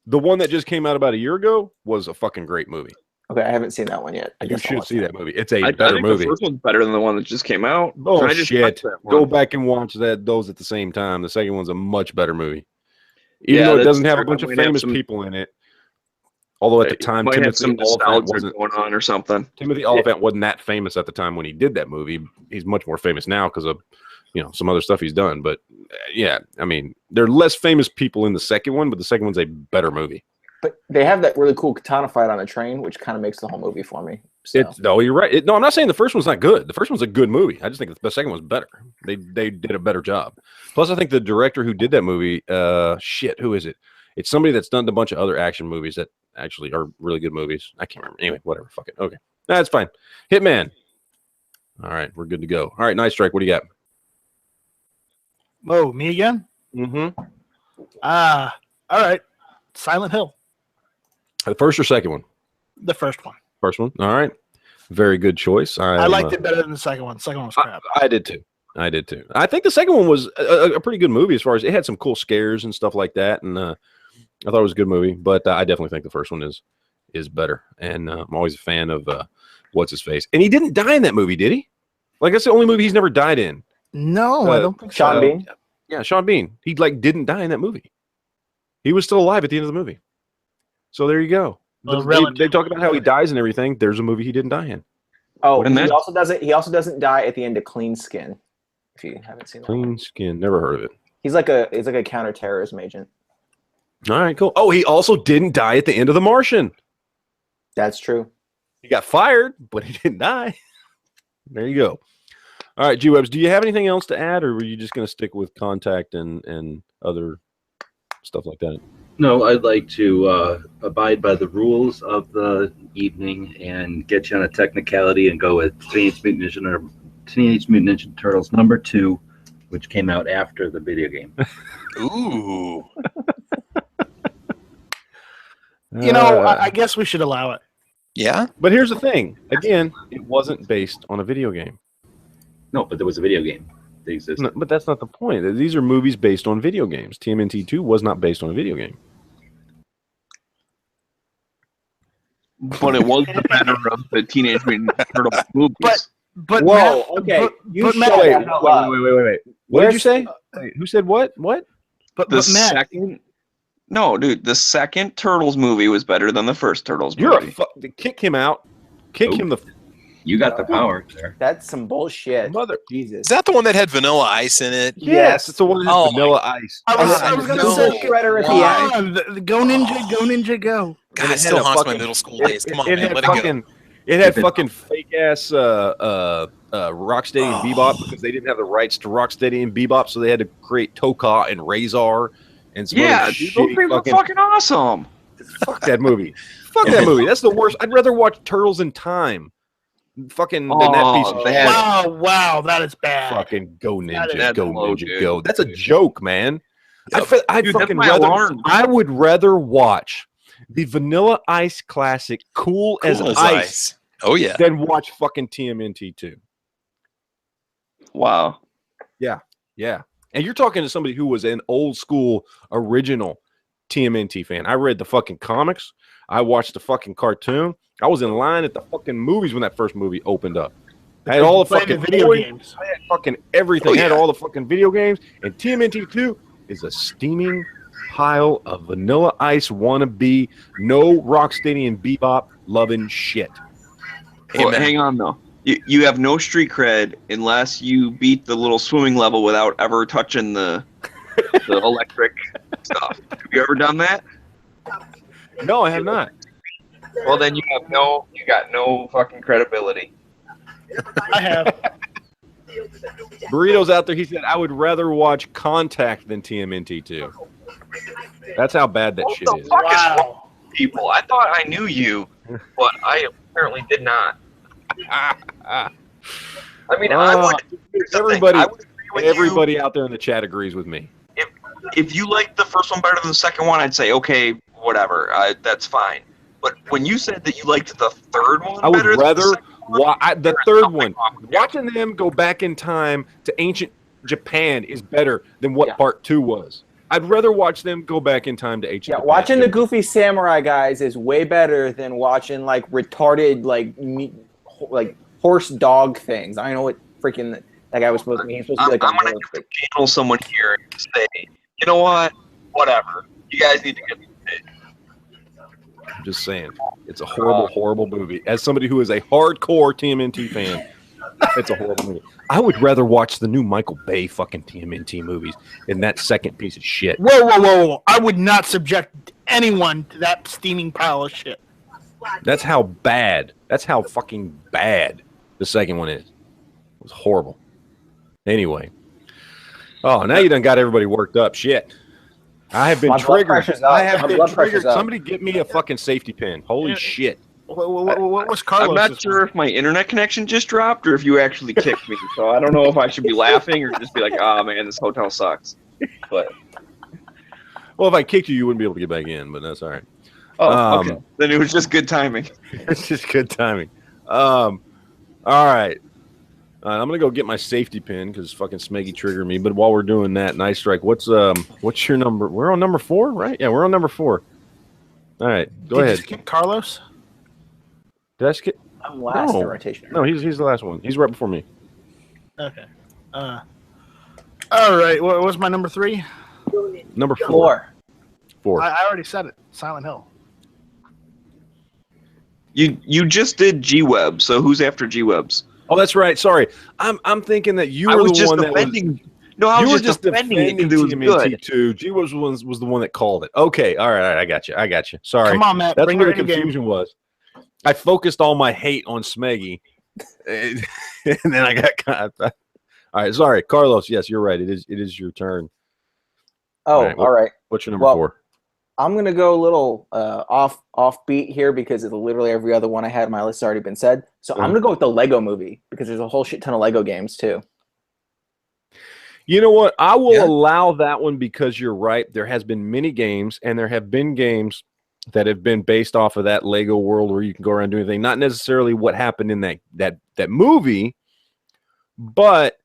The one that just came out about a year ago was a fucking great movie. Okay, I haven't seen that one yet. I You guess I'll should watch see that movie. It's a I better think movie. The first one's better than the one that just came out. Oh I just shit! watched that Go one. back and watch those at the same time. The second one's a much better movie, even Yeah, though it that's doesn't have a true. bunch It of might have famous some- people in it. Although at the time, Might have Timothy some Olyphant nostalgia wasn't going on or something. Timothy Olyphant wasn't that famous at the time when he did that movie. He's much more famous now because of some other stuff he's done. But yeah, I mean, there are less famous people in the second one, but the second one's a better movie. But they have that really cool katana fight on a train, which kind of makes the whole movie for me. So. No, you're right. No, I'm not saying the first one's not good. The first one's a good movie. I just think the second one's better. They did a better job. Plus, I think the director who did that movie, who is it? It's somebody that's done a bunch of other action movies that actually are really good movies. I can't remember. Anyway, whatever. Fuck it. Okay, that's fine. Hitman. All right, we're good to go. All right, Nice Strike. What do you got? Oh, me again? Mm-hmm. All right. Silent Hill, The first or second one? the first one. First one. All right. Very good choice. I liked it better than the second one. The second one was crap. I did too. I think the second one was a pretty good movie as far as it had some cool scares and stuff like that, and I thought it was a good movie. But I definitely think the first one is better, and I'm always a fan of what's his face. And he didn't die in that movie, did he? Like that's the only movie he's never died in. No, I don't think so. Sean Bean? Yeah, Sean Bean. He didn't die in that movie. He was still alive at the end of the movie. So there you go. Well, They talk about how he dies and everything. There's a movie he didn't die in. Oh, And he that- also doesn't die at the end of Clean Skin. If you haven't seen that, Clean Skin. Never heard of it. he's like a counterterrorism agent. All right, cool. Oh, he also didn't die at the end of The Martian. That's true. He got fired, but he didn't die. There you go. All right, G-Webs, do you have anything else to add, or were you just going to stick with Contact and other stuff like that? No, I'd like to abide by the rules of the evening and get you on a technicality and go with Teenage Mutant Ninja Turtles #2, which came out after the video game. Ooh. You know, I guess we should allow it. Yeah. But here's the thing. Again, it wasn't based on a video game. No, but there was a video game that existed. No, but that's not the point. These are movies based on video games. TMNT 2 was not based on a video game. But it was the better of the Teenage Mutant Ninja Turtles movies. But Whoa, Matt, okay. You but shut Matt, the hell up. Wait. What did you say? Wait, who said what? What? the but Matt, second, no, dude, the second Turtles movie was better than the first Turtles You're movie. kick him out. Kick him the You got the power there. That's some bullshit. mother. Jesus. Is that the one that had Vanilla Ice in it? Yes, it's the one that has Oh, vanilla ice. I was no. gonna say, Shredder at the Why? end. Go Ninja, go! God, And it it still had a haunts my fucking- middle school days. Come on, It man, had let it go. fucking. It had fucking fake ass Rocksteady and Bebop because they didn't have the rights to Rocksteady and Bebop, so they had to create Toka and Razor and some Yeah, other dude, those shitty things were fucking awesome. fuck that movie. Fuck that movie. That's the worst. I'd rather watch Turtles in Time. Fucking than that piece of Oh, shit. that- Wow, that is bad. Fucking go ninja, That's go low, ninja, dude. go. That's a joke, man. I'd Dude, that's fucking my rather. alarm. I would rather watch the Vanilla Ice classic, Cool as Cool as Ice, ice. Oh yeah. than watch fucking TMNT 2. Wow. Yeah. And you're talking to somebody who was an old school original TMNT fan. I read the fucking comics. I watched the fucking cartoon. I was in line at the fucking movies when that first movie opened up. I had all the Playing fucking video toys. games. I had fucking everything. Oh, I had yeah. all the fucking video games. And TMNT 2 is a steaming pile of Vanilla Ice wannabe, no Rocksteady and Bebop loving shit. Well, Amen. hang on though. You have no street cred unless you beat the little swimming level without ever touching the electric stuff. Have you ever done that? No, I have not. Well, then you got no fucking credibility. I have. Burrito's out there. He said, I would rather watch Contact than TMNT 2. That's how bad that shit is. Fuck is wrong Wow. with people? I thought I knew you, but I apparently did not. I mean, I would. here's the thing, Everybody, I would agree with you. everybody out there in the chat agrees with me. If you liked the first one better than the second one, I'd say okay, whatever, that's fine. But when you said that you liked the third one I would better than rather the second one, the there's third something one. wrong with you. Watching them go back in time to ancient Japan is better than what Yeah. part 2 was. I'd rather watch them go back in time to ancient Yeah, Japan. watching the Goofy Samurai guys is way better than watching like retarded like horse dog things. I don't know what freaking that guy was supposed to be. He's supposed to be like I'm a gonna horse. have to channel someone here and say, you know what, whatever. You guys need to get. I'm just saying. It's a horrible, horrible movie. As somebody who is a hardcore TMNT fan, it's a horrible movie. I would rather watch the new Michael Bay fucking TMNT movies than that second piece of shit. Whoa. I would not subject anyone to that steaming pile of shit. That's how bad. That's how fucking bad the second one is. It was horrible. Anyway. Oh, now you done got everybody worked up. Shit. I have been My blood triggered. pressure's up. I have My been blood pressure's triggered. up. Somebody get me a fucking safety pin. Holy Yeah. shit. What was Carlos? I'm not sure if my internet connection just dropped or if you actually kicked me. So I don't know if I should be laughing or just be like, "Oh man, this hotel sucks." But Well, if I kicked you, you wouldn't be able to get back in, but that's all right. okay, then it was just good timing. It's just good timing. All right. I'm gonna go get my safety pin because fucking Smeggy triggered me. But while we're doing that, Nice Strike. What's your number? We're on number 4, right? Yeah, we're on number 4. All right, go Did you ahead. skip Carlos? Did I skip? I'm last No. in rotation. No, he's the last one. He's right before me. Okay. All right. What was my number 3? Number 4. 4. I already said it. Silent Hill. You just did G-Web, so who's after G-Webs? Oh, that's right. Sorry, I'm thinking that you I were was the just one that was. defending. No, I You were was just defending it defending because it was good. TMNT 2. G was the one that called it. Okay, all right, I got you. Sorry. Come on, Matt. That's bring where your the A game. confusion was. I focused all my hate on Smeggy, and then I got All right, sorry, Carlos. Yes, you're right. It is your turn. Oh, all right. What's your number Well, 4? I'm gonna go a little off beat here because literally every other one I had on my list has already been said. So I'm gonna go with the Lego Movie because there's a whole shit ton of Lego games too. You know what? I will allow that one because you're right. There has been many games, and there have been games that have been based off of that Lego world where you can go around and do anything. Not necessarily what happened in that movie, but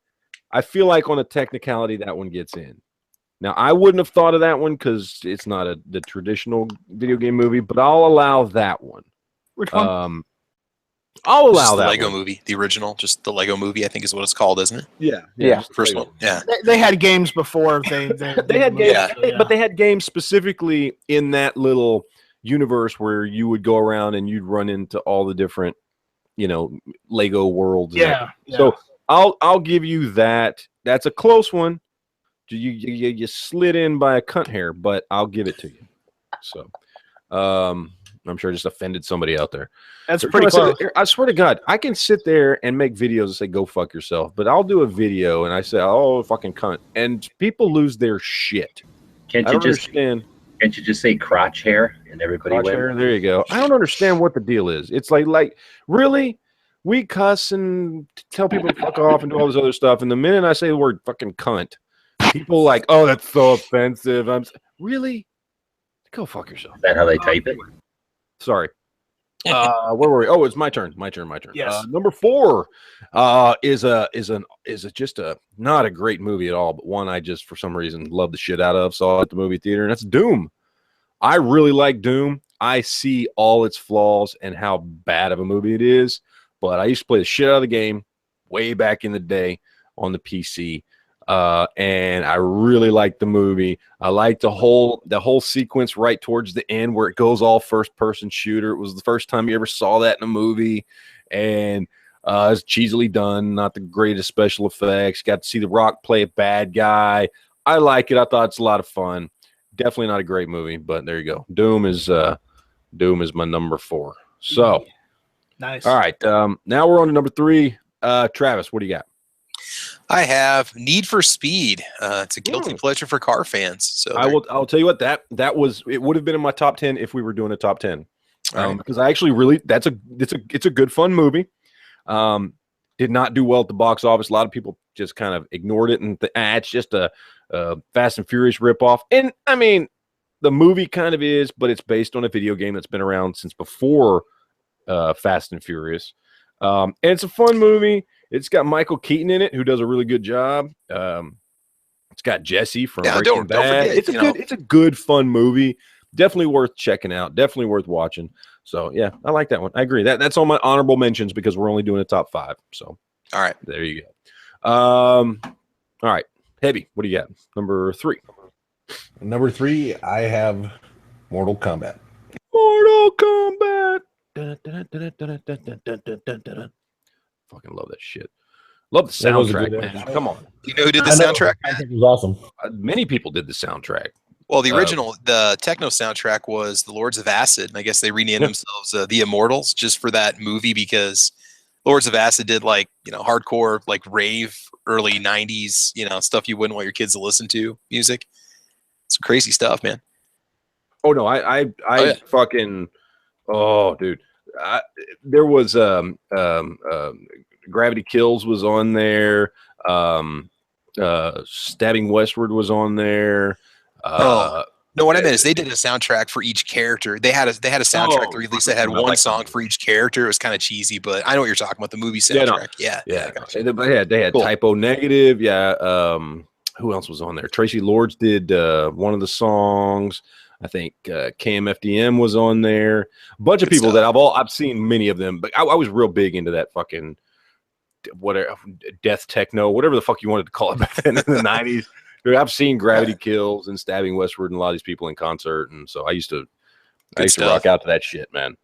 I feel like on a technicality that one gets in. Now, I wouldn't have thought of that one because it's not the traditional video game movie, but I'll allow that one. Which one? I'll allow the that Lego one. Movie, the original, just the Lego Movie, I think is what it's called, isn't it? Yeah. First one. Yeah. They had games before they They had games, but they had games specifically in that little universe where you would go around and you'd run into all the different, Lego worlds. Yeah. So I'll give you that. That's a close one. You slid in by a cunt hair, but I'll give it to you. So, I'm sure I just offended somebody out there. That's pretty close. I swear to God, I can sit there and make videos and say, go fuck yourself. But I'll do a video and I say, oh, fucking cunt. And people lose their shit. Can't you just say crotch hair and everybody crotch hair, there you go. I don't understand what the deal is. It's like really? We cuss and tell people to fuck off and do all this other stuff. And the minute I say the word fucking cunt, people like, oh, that's so offensive. Really? Go fuck yourself. Is that how they type it? Sorry. Where were we? Oh, it's my turn. My turn. Yes. Number 4 is just not a great movie at all, but one I just for some reason love the shit out of. Saw at the movie theater, and that's Doom. I really like Doom. I see all its flaws and how bad of a movie it is, but I used to play the shit out of the game way back in the day on the PC. And I really liked the movie. I liked the whole sequence right towards the end where it goes all first person shooter. It was the first time you ever saw that in a movie, and it's cheesily done, not the greatest special effects. Got to see The Rock play a bad guy. I like it. I thought it's a lot of fun. Definitely not a great movie, but there you go. Doom is my number 4. So nice. All right. Now we're on to number 3. Travis, what do you got? I have Need for Speed. It's a guilty pleasure for car fans. So I'll tell you what, it would have been in my top 10 if we were doing a top 10. Because I actually really it's a good fun movie. Did not do well at the box office. A lot of people just kind of ignored it and it's just a Fast and Furious ripoff. And I mean, the movie kind of is, but it's based on a video game that's been around since before Fast and Furious. And it's a fun movie. It's got Michael Keaton in it, who does a really good job. It's got Jesse from Breaking Bad. It's a good, fun movie. Definitely worth checking out. Definitely worth watching. So yeah, I like that one. I agree. That's on my honorable mentions because we're only doing a top 5. So all right, there you go. All right, Heavy. What do you got? Number 3. Number 3, I have Mortal Kombat. Mortal Kombat. Fucking love that shit. Love the soundtrack, man. Come on. You know who did the soundtrack? I think it was awesome. Many people did the soundtrack. Well, the original, the techno soundtrack was the Lords of Acid, and I guess they renamed themselves the Immortals just for that movie because Lords of Acid did hardcore rave early 90s, stuff you wouldn't want your kids to listen to music. Some crazy stuff, man. Oh no, I fucking dude. There was Gravity Kills was on there. Stabbing Westward was on there. No, what I meant is they did a soundtrack for each character. They had a soundtrack release that had one song for each character. It was kind of cheesy, but I know what you're talking about. The movie soundtrack. Yeah. They had Typo Negative. Yeah. Who else was on there? Tracy Lords did one of the songs. I think KMFDM was on there. A bunch of people that I've seen many of them, but I was real big into that fucking whatever death techno, whatever the fuck you wanted to call it back then in the 90s. Dude, I've seen Gravity Kills and Stabbing Westward and a lot of these people in concert, and so I used to rock out to that shit, man.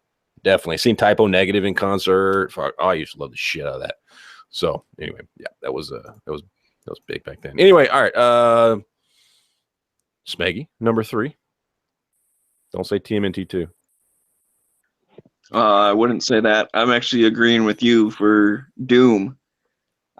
Definitely seen Typo Negative in concert. I used to love the shit out of that. So anyway, yeah, that was big back then. Anyway, all right, Smeggy, number 3. Don't say TMNT 2. I wouldn't say that. I'm actually agreeing with you for Doom.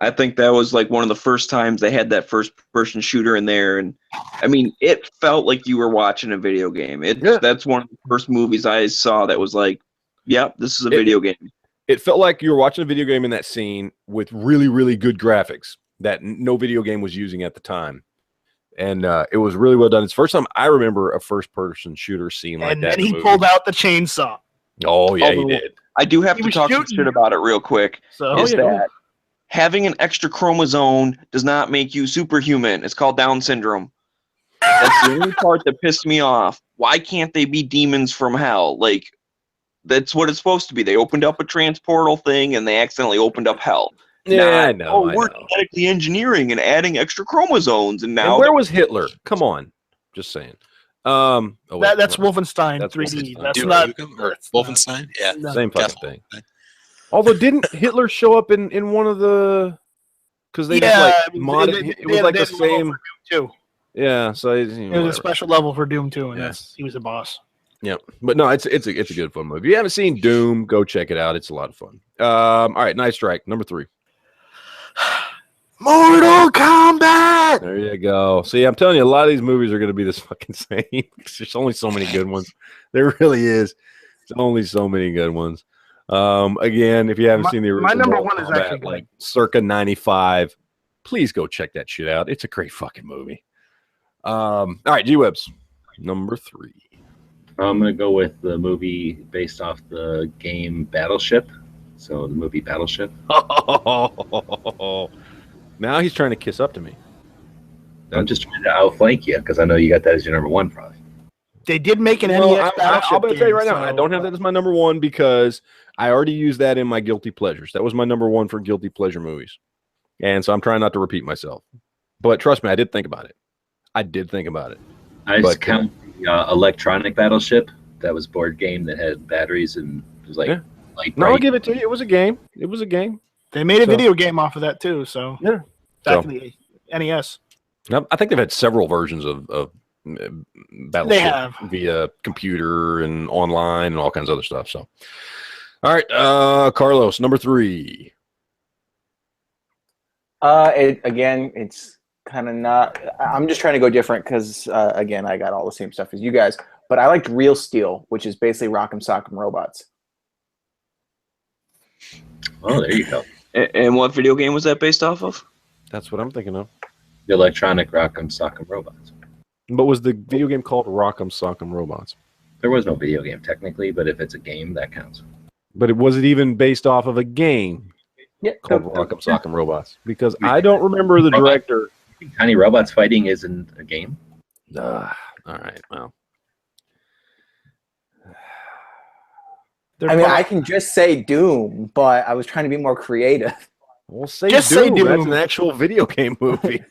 I think that was like one of the first times they had that first-person shooter in there, and I mean, it felt like you were watching a video game. That's one of the first movies I saw that was like, "Yep, this is a video game." It felt like you were watching a video game in that scene with really, really good graphics that no video game was using at the time. And it was really well done. It's the first time I remember a first-person shooter scene like that. And then he pulled out the chainsaw. Oh, yeah, he did. I do have to talk some shit about it real quick. That having an extra chromosome does not make you superhuman. It's called Down syndrome. That's the only part that pissed me off. Why can't they be demons from hell? Like, that's what it's supposed to be. They opened up a transportal thing, and they accidentally opened up hell. Yeah, I know. We're genetically engineering and adding extra chromosomes, and now where was Hitler? Come on, just saying. That's Wolfenstein 3D. That's not Wolfenstein. Yeah, same fucking thing. Although, didn't Hitler show up in one of the? Because they just like modded. It was like the same. Too. Yeah, so it was a special level for Doom 2, and he was a boss. Yeah, but no, it's a good fun movie. If you haven't seen Doom, go check it out. It's a lot of fun. All right, Night Strike number 3. Mortal Kombat. There you go. See, I'm telling you, a lot of these movies are going to be this fucking same. There's only so many good ones. There really is. There's only so many good ones. Again, if you haven't seen the original, my number one is actually like circa 95. Please go check that shit out. It's a great fucking movie. All right, G-Webs, number 3. I'm going to go with the movie based off the game Battleship. So the movie Battleship. Now he's trying to kiss up to me. I'm just trying to outflank you because I know you got that as your number 1, probably. They did make an NES Battleship. I'm going to tell you right now, I don't have that as my number 1 because I already used that in my Guilty Pleasures. That was my number 1 for Guilty Pleasure movies. And so I'm trying not to repeat myself. But trust me, I did think about it. I just count the electronic Battleship. That was a board game that had batteries and it was like... Yeah. No, I'll give it to you. It was a game. They made a video game off of that too. So yeah, back in the NES. I think they've had several versions of Battleship via computer and online and all kinds of other stuff. So, all right, Carlos, number 3. It's kind of not. I'm just trying to go different because again, I got all the same stuff as you guys. But I liked Real Steel, which is basically Rock'em Sock'em Robots. Oh, there you go. And what video game was that based off of? That's what I'm thinking of. The electronic Rock'em Sock'em Robots. But was the video game called Rock'em Sock'em Robots? There was no video game technically, but if it's a game, that counts. But was it even based off of a game called Rock'em Sock'em Robots? Because I don't remember the director. Tiny robots fighting isn't a game. All right, well. I can just say Doom, but I was trying to be more creative. We'll say Doom. That's an actual video game movie.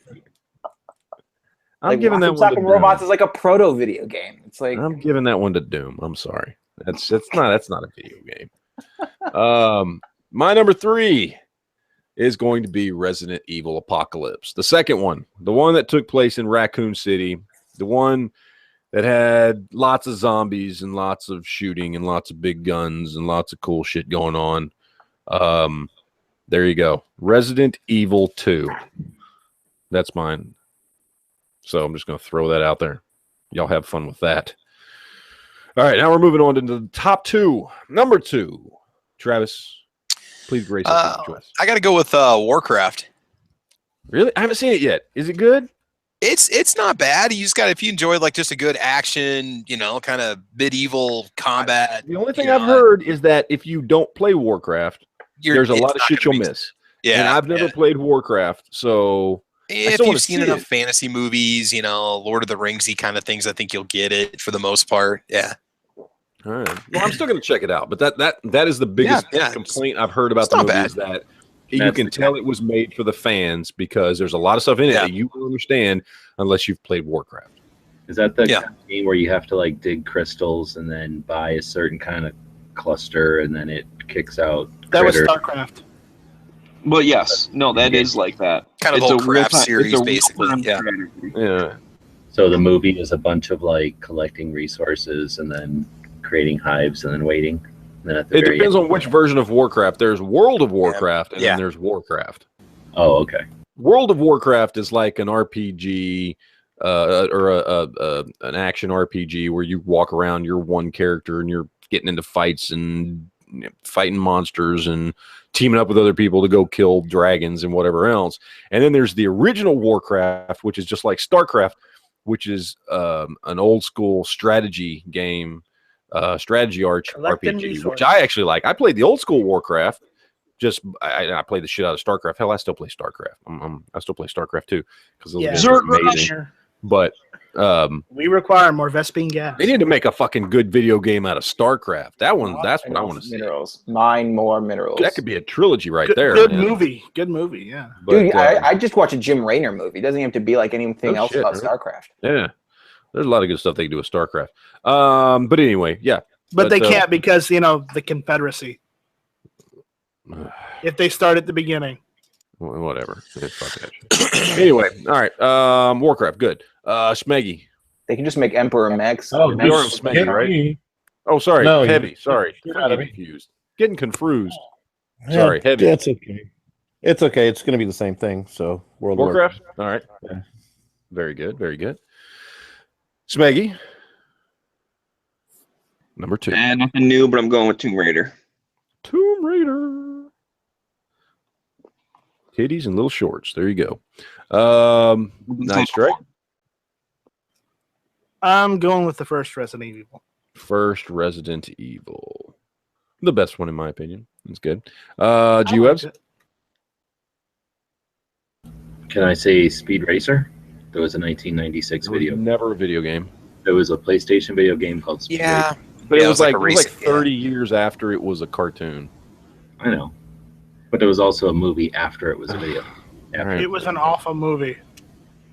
I'm giving that one to Doom. Robots is like a proto video game. It's like I'm giving that one to Doom. I'm sorry. That's not a video game. My number 3 is going to be Resident Evil Apocalypse. The second one, the one that took place in Raccoon City, the one that had lots of zombies and lots of shooting and lots of big guns and lots of cool shit going on. There you go. Resident Evil 2. That's mine. So I'm just going to throw that out there. Y'all have fun with that. All right, now we're moving on to the top 2. Number 2. Travis, please grace us with your choice. I got to go with Warcraft. Really? I haven't seen it yet. Is it good? It's not bad. You just got, if you enjoy like just a good action, kind of medieval combat. The only thing I've heard is that if you don't play Warcraft, there's a lot of shit you'll miss. Yeah, and I've never played Warcraft, so if you've seen enough fantasy movies, Lord of the Ringsy kind of things, I think you'll get it for the most part. Yeah. All right. Well, I'm still going to check it out, but that is the biggest complaint I've heard about the movie is that you can tell it was made for the fans because there's a lot of stuff in it that you won't understand unless you've played Warcraft. Is that the kind of game where you have to like dig crystals and then buy a certain kind of cluster and then it kicks out? That was StarCraft. But yes, no, that is like that. Kind of a whole craft series, basically. Yeah. So the movie is a bunch of like collecting resources and then creating hives and then waiting. And then at the it depends on which version of Warcraft. There's World of Warcraft and then there's Warcraft. Oh, okay. World of Warcraft is like an RPG or an action RPG where you walk around, you're one character and you're getting into fights and fighting monsters and teaming up with other people to go kill dragons and whatever else. And then there's the original Warcraft, which is just like StarCraft, which is an old school strategy game, RPG, which I actually like. I played the old school Warcraft. I played the shit out of StarCraft. Hell, I still play StarCraft. I still play StarCraft too because those games are amazing. But we require more Vespine gas. They need to make a fucking good video game out of StarCraft. That's what I want to see. Minerals. Mine more minerals. That could be a trilogy there. Good movie. Good movie, yeah. But, dude, I just watched a Jim Raynor movie. It doesn't have to be like anything else about StarCraft. Yeah. There's a lot of good stuff they can do with StarCraft. But anyway, yeah. But they can't because, the Confederacy. If they start at the beginning. Whatever. Fuck that shit. Anyway, all right. Warcraft, good. Smeggy. They can just make Emperor Max. Oh, you're Smeggy, right? Oh, sorry. No, Heavy. Sorry. Getting confused. Sorry, Heavy. That's okay. It's okay. It's going to be the same thing. So World of Warcraft. All right. Yeah. Very good. Very good. Smeggy. Number 2. Nothing new, but I'm going with Tomb Raider. Tomb Raider. Titties and little shorts. There you go. Nice strike. I'm going with the first Resident Evil. First Resident Evil. The best one, in my opinion. It's good. G-Webs? Can I say Speed Racer? There was a 1996 video. Never a video game. There was a PlayStation video game called Speed Racer. But it was like 30 years after it was a cartoon. I know. But there was also a movie after it was a video. It was an awful movie.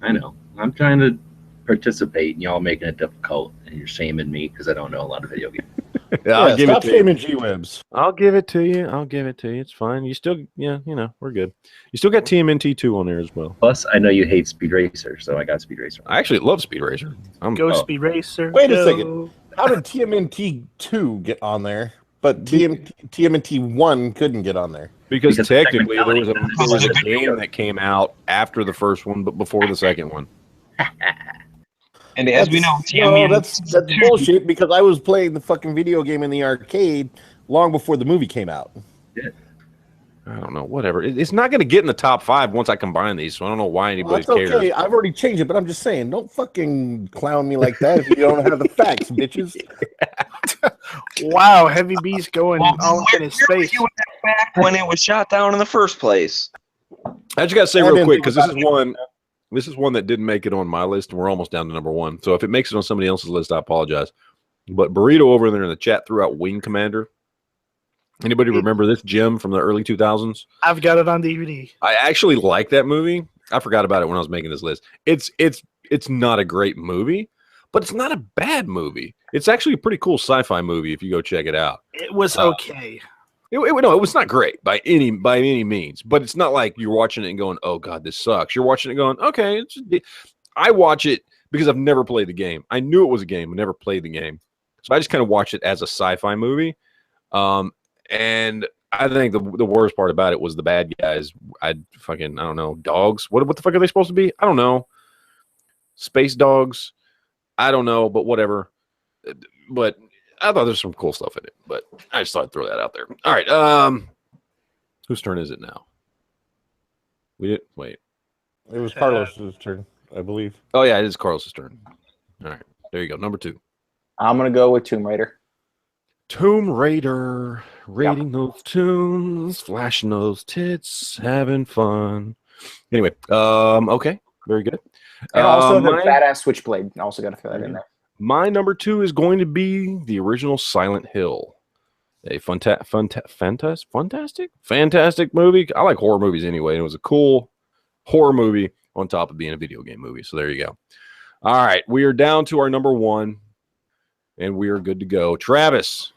I know. I'm trying to participate, and y'all making it difficult, and you're shaming me because I don't know a lot of video games. I'll give stop it to shaming G-Webs. I'll give it to you. It's fine. You still, we're good. You still got TMNT 2 on there as well. Plus, I know you hate Speed Racer, so I got Speed Racer. I actually love Speed Racer. Speed Racer. Wait a second. How did TMNT 2 get on there, but TMNT 1 couldn't get on there? Because technically there was a game that came out after the first one, but before the second one. And as we know, that's bullshit because I was playing the fucking video game in the arcade long before the movie came out. Yeah. I don't know. Whatever. It's not going to get in the top 5 once I combine these, so I don't know why anybody cares. Okay. I've already changed it, but I'm just saying, don't fucking clown me like that if you don't have the facts, bitches. Wow, Heavy B's going all in his face. You back when it was shot down in the first place. I just got to say real quick because this is one that didn't make it on my list, and we're almost down to number 1. So if it makes it on somebody else's list, I apologize. But Burrito over there in the chat threw out Wing Commander. Anybody remember this gem from the early 2000s? I've got it on DVD. I actually like that movie. I forgot about it when I was making this list. It's not a great movie, but it's not a bad movie. It's actually a pretty cool sci-fi movie if you go check it out. It was okay. It was not great by any means, but it's not like you're watching it and going, "Oh God, this sucks." You're watching it going, "Okay." I watch it because I've never played the game. I knew it was a game, but never played the game, so I just kind of watched it as a sci-fi movie. And I think the worst part about it was the bad guys. I don't know, dogs. What the fuck are they supposed to be? I don't know. Space dogs. I don't know, but whatever. But I thought there's some cool stuff in it. But I just thought I'd throw that out there. All right. Whose turn is it now? Wait. It was Carlos's turn, I believe. Oh yeah, it is Carlos's turn. All right. There you go. Number 2. I'm gonna go with Tomb Raider. Tomb Raider, raiding those tombs, flashing those tits, having fun. Anyway, okay, very good. And also the badass Switchblade. Also got to throw that in there. My number 2 is going to be the original Silent Hill. A fantastic movie. I like horror movies anyway. It was a cool horror movie on top of being a video game movie. So there you go. All right, we are down to our number 1, and we are good to go. Travis,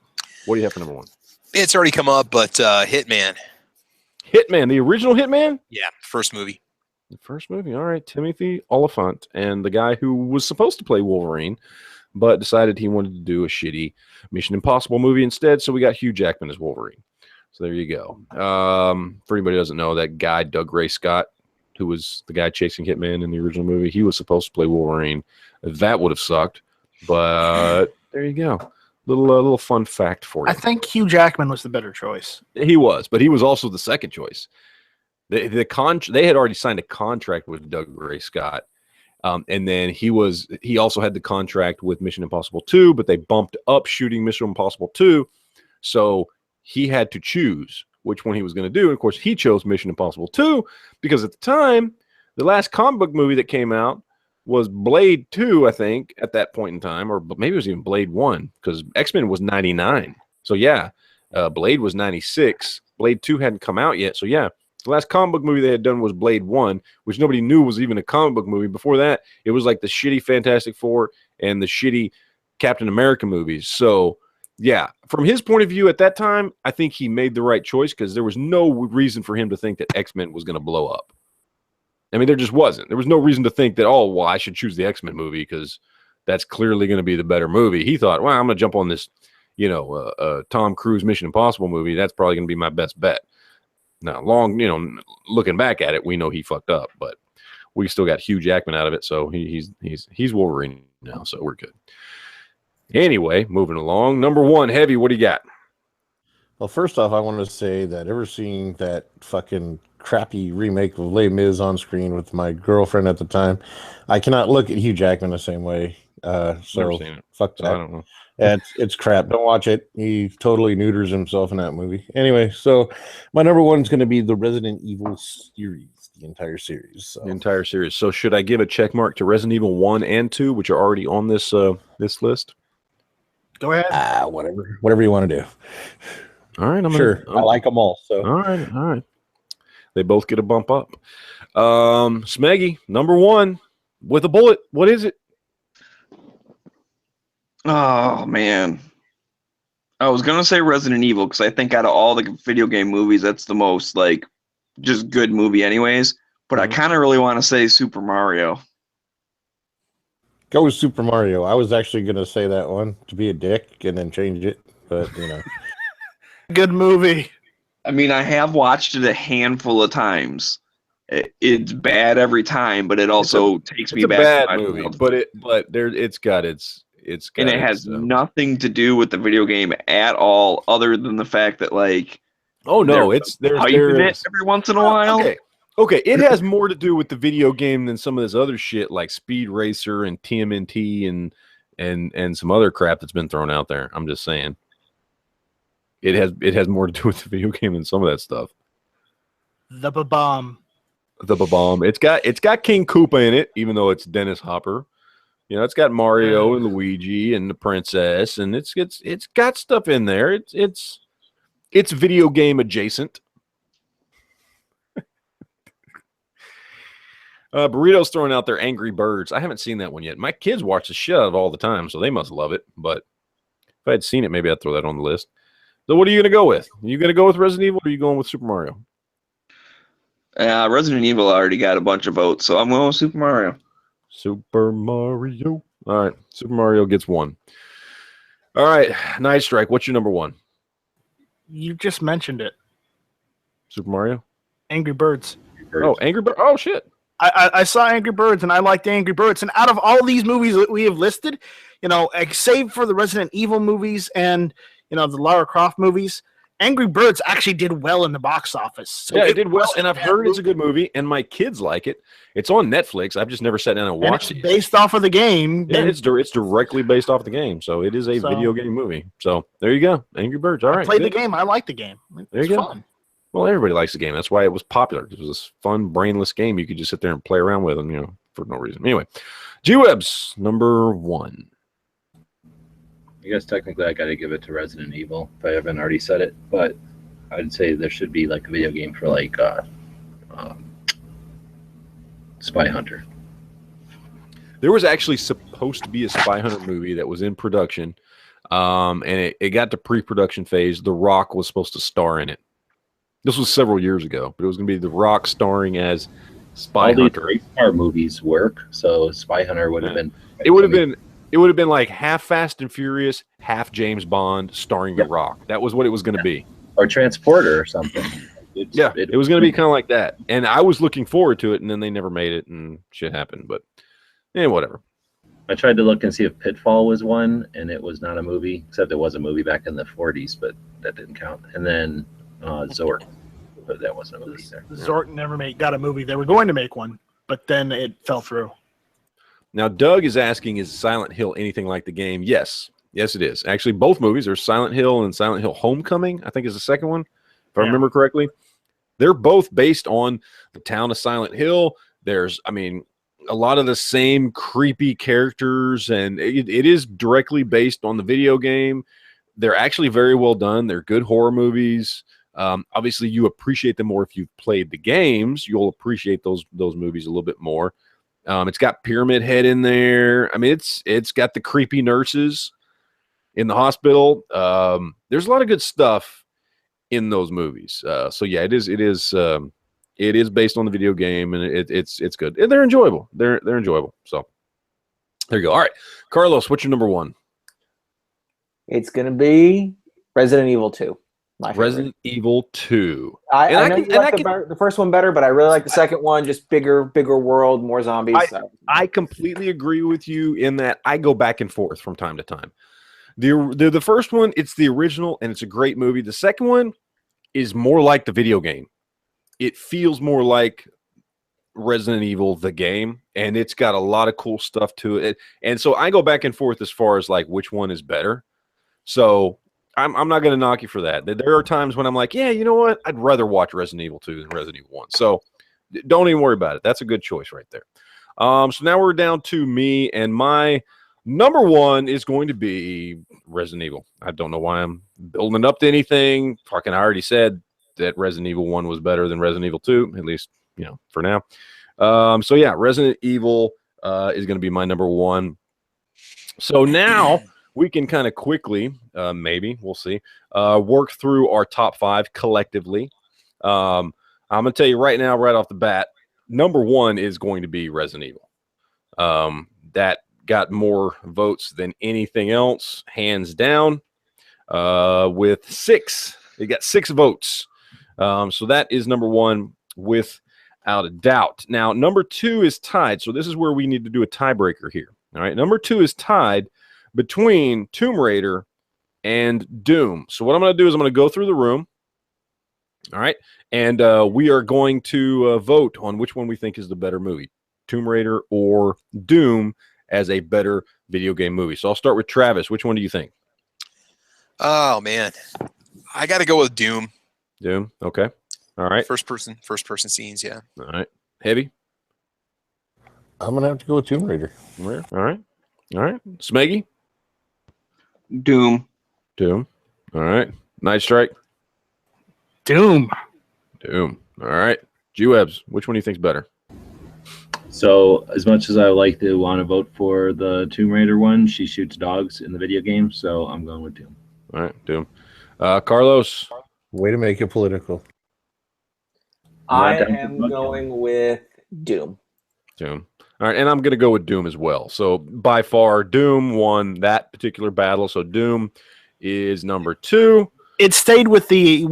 what do you have for number 1? It's already come up, but Hitman. Hitman, the original Hitman? Yeah, first movie. The first movie. All right, Timothy Oliphant, and the guy who was supposed to play Wolverine, but decided he wanted to do a shitty Mission Impossible movie instead, so we got Hugh Jackman as Wolverine. So there you go. For anybody who doesn't know, that guy, Doug Ray Scott, who was the guy chasing Hitman in the original movie, he was supposed to play Wolverine. That would have sucked, but there you go. Little fun fact for you. I think Hugh Jackman was the better choice. He was, but he was also the second choice. They had already signed a contract with Doug Ray Scott, and then he also had the contract with Mission Impossible 2, but they bumped up shooting Mission Impossible 2, so he had to choose which one he was going to do. And of course, he chose Mission Impossible 2 because at the time, the last comic book movie that came out was Blade 2, I think, at that point in time, or maybe it was even Blade 1, because X-Men was 99. So yeah, Blade was 96. Blade 2 hadn't come out yet. So yeah, the last comic book movie they had done was Blade 1, which nobody knew was even a comic book movie. Before that, it was like the shitty Fantastic Four and the shitty Captain America movies. So yeah, from his point of view at that time, I think he made the right choice because there was no reason for him to think that X-Men was going to blow up. I mean, there just wasn't. There was no reason to think that, oh, well, I should choose the X-Men movie because that's clearly going to be the better movie. He thought, well, I'm going to jump on this, Tom Cruise Mission Impossible movie. That's probably going to be my best bet. Now, looking back at it, we know he fucked up, but we still got Hugh Jackman out of it, so he's Wolverine now, so we're good. Anyway, moving along. Number 1, Heavy, what do you got? Well, first off, I want to say that ever seeing that fucking crappy remake of Les Mis on screen with my girlfriend at the time, I cannot look at Hugh Jackman the same way. So fuck that. I don't know. It's crap. Don't watch it. He totally neuters himself in that movie. Anyway, so my number 1 is going to be the Resident Evil series, the entire series. So. The entire series. So should I give a check mark to Resident Evil 1 and 2, which are already on this list? Go ahead. Whatever you want to do. All right, I like them all. So all right. They both get a bump up. Smeggy, number 1 with a bullet. What is it? Oh man, I was gonna say Resident Evil because I think out of all the video game movies, that's the most just good movie, anyways. But I kind of really want to say Super Mario. Go with Super Mario. I was actually gonna say that one to be a dick and then change it, but Good movie. I mean, I have watched it a handful of times. It's bad every time, but it also takes me back. It's a bad movie, and it has nothing to do with the video game at all, other than the fact that there's it every once in a while. Okay, it has more to do with the video game than some of this other shit like Speed Racer and TMNT and some other crap that's been thrown out there. I'm just saying. It has more to do with the video game than some of that stuff. The Ba-Bomb. The Ba-Bomb. It's got King Koopa in it, even though it's Dennis Hopper. It's got Mario and Luigi and the princess, and it's got stuff in there. It's video game adjacent. Burrito's throwing out there Angry Birds. I haven't seen that one yet. My kids watch the shit out of it all the time, so they must love it. But if I had seen it, maybe I'd throw that on the list. So what are you going to go with? Are you going to go with Resident Evil, or are you going with Super Mario? Resident Evil already got a bunch of votes, so I'm going with Super Mario. Super Mario. All right, Super Mario gets 1. All right, Night Strike, what's your number 1? You just mentioned it. Super Mario? Angry Birds. Oh, Angry Birds. Oh, shit. I saw Angry Birds, and I liked Angry Birds. And out of all these movies that we have listed, save for the Resident Evil movies and, the Lara Croft movies, Angry Birds actually did well in the box office. So yeah, it did well, and I've heard it's a good movie, and my kids like it. It's on Netflix. I've just never sat down and watched it. Based off of the game. Yeah, it's directly based off the game, so it is a video game movie. So there you go, Angry Birds. All right, I played the game. I like the game. There you go. Fun. Well, everybody likes the game. That's why it was popular. It was this fun, brainless game you could just sit there and play around with, and for no reason. Anyway, G-Webs, number 1. I guess technically I got to give it to Resident Evil if I haven't already said it, but I'd say there should be a video game for Spy Hunter. There was actually supposed to be a Spy Hunter movie that was in production, and it got to pre-production phase. The Rock was supposed to star in it. This was several years ago, but it was going to be The Rock starring as Spy Hunter. All these race car movies work, so Spy Hunter would have been. It would have been like half Fast and Furious, half James Bond, starring The Rock. That was what it was going to be. or Transporter or something. It was going to be kind of like that, and I was looking forward to it, and then they never made it, and shit happened. But whatever. I tried to look and see if Pitfall was one, and it was not a movie, except it was a movie back in the 40s, but that didn't count. And then Zork, but that wasn't a movie either. Zork never got a movie. They were going to make one, but then it fell through. Now, Doug is asking, is Silent Hill anything like the game? Yes. Yes, it is. Actually, both movies, there's Silent Hill and Silent Hill Homecoming, I think is the second one, if I remember correctly. They're both based on the town of Silent Hill. There's, a lot of the same creepy characters, and it is directly based on the video game. They're actually very well done. They're good horror movies. Obviously, you appreciate them more if you've played the games. You'll appreciate those movies a little bit more. It's got Pyramid Head in there. It's got the creepy nurses in the hospital. There's a lot of good stuff in those movies. So yeah, it is based on the video game, and it's good. And they're enjoyable. They're enjoyable. So there you go. All right, Carlos, what's your number one? It's gonna be Resident Evil 2. Resident Evil 2. I know you like the first one better, but I really like the second one. Just bigger world, more zombies. I completely agree with you in that I go back and forth from time to time. The first one, it's the original, and it's a great movie. The second one is more like the video game. It feels more like Resident Evil, the game, and it's got a lot of cool stuff to it. And so I go back and forth as far as like which one is better. So I'm not going to knock you for that. There are times when I'm like, yeah, you know what? I'd rather watch Resident Evil 2 than Resident Evil 1. So don't even worry about it. That's a good choice right there. So now we're down to me, and my number one is going to be Resident Evil. I don't know why I'm building up to anything. I already said that Resident Evil 1 was better than Resident Evil 2, at least, for now. So yeah, Resident Evil is going to be my number one. So now we can kind of quickly, maybe, we'll see, work through our top five collectively. I'm going to tell you right now, right off the bat, number one is going to be Resident Evil. That got more votes than anything else, hands down, with 6. It got 6 votes. So that is number one without a doubt. Now, number 2 is tied. So this is where we need to do a tiebreaker here. All right. Number 2 is tied between Tomb Raider and Doom. So what I'm going to do is I'm going to go through the room. All right. And we are going to vote on which one we think is the better movie, Tomb Raider or Doom as a better video game movie. So I'll start with Travis. Which one do you think? Oh, man. I got to go with Doom. Doom. Okay. All right. First person scenes. Yeah. All right. Heavy. I'm going to have to go with Tomb Raider. All right. All right. Smeggy. Doom. All right. Night Strike. Doom. All right. G-Webs, which one do you think's better? So as much as I like to want to vote for the Tomb Raider one, she shoots dogs in the video game, so I'm going with Doom. All right, Doom. Carlos. Way to make it political. I am going with Doom. All right, and I'm going to go with Doom as well. So by far, Doom won that particular battle. So Doom is number 2. It stayed with the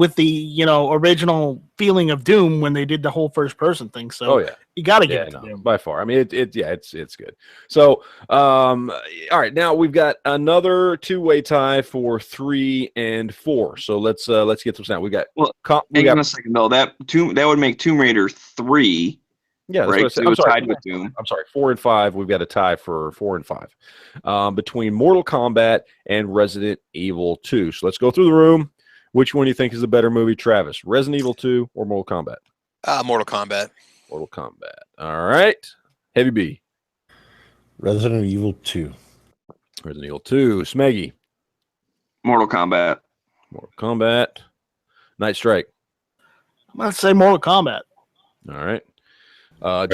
original feeling of Doom when they did the whole first person thing. So you got to give it to Doom by far. I mean, it's good. So all right, now we've got another 2-way tie for 3 and 4. So let's get some sound. We got hang on a second though. That would make Tomb Raider 3. Yeah, that's right. So it was tied with Doom. I'm sorry, 4 and 5. We've got a tie for 4 and 5 between Mortal Kombat and Resident Evil 2. So let's go through the room. Which one do you think is the better movie, Travis? Resident Evil 2 or Mortal Kombat? Mortal Kombat. Mortal Kombat. All right. Heavy B. Resident Evil 2. Resident Evil 2. Smeggy. Mortal Kombat. Mortal Kombat. Night Strike. I'm going to say Mortal Kombat. All right.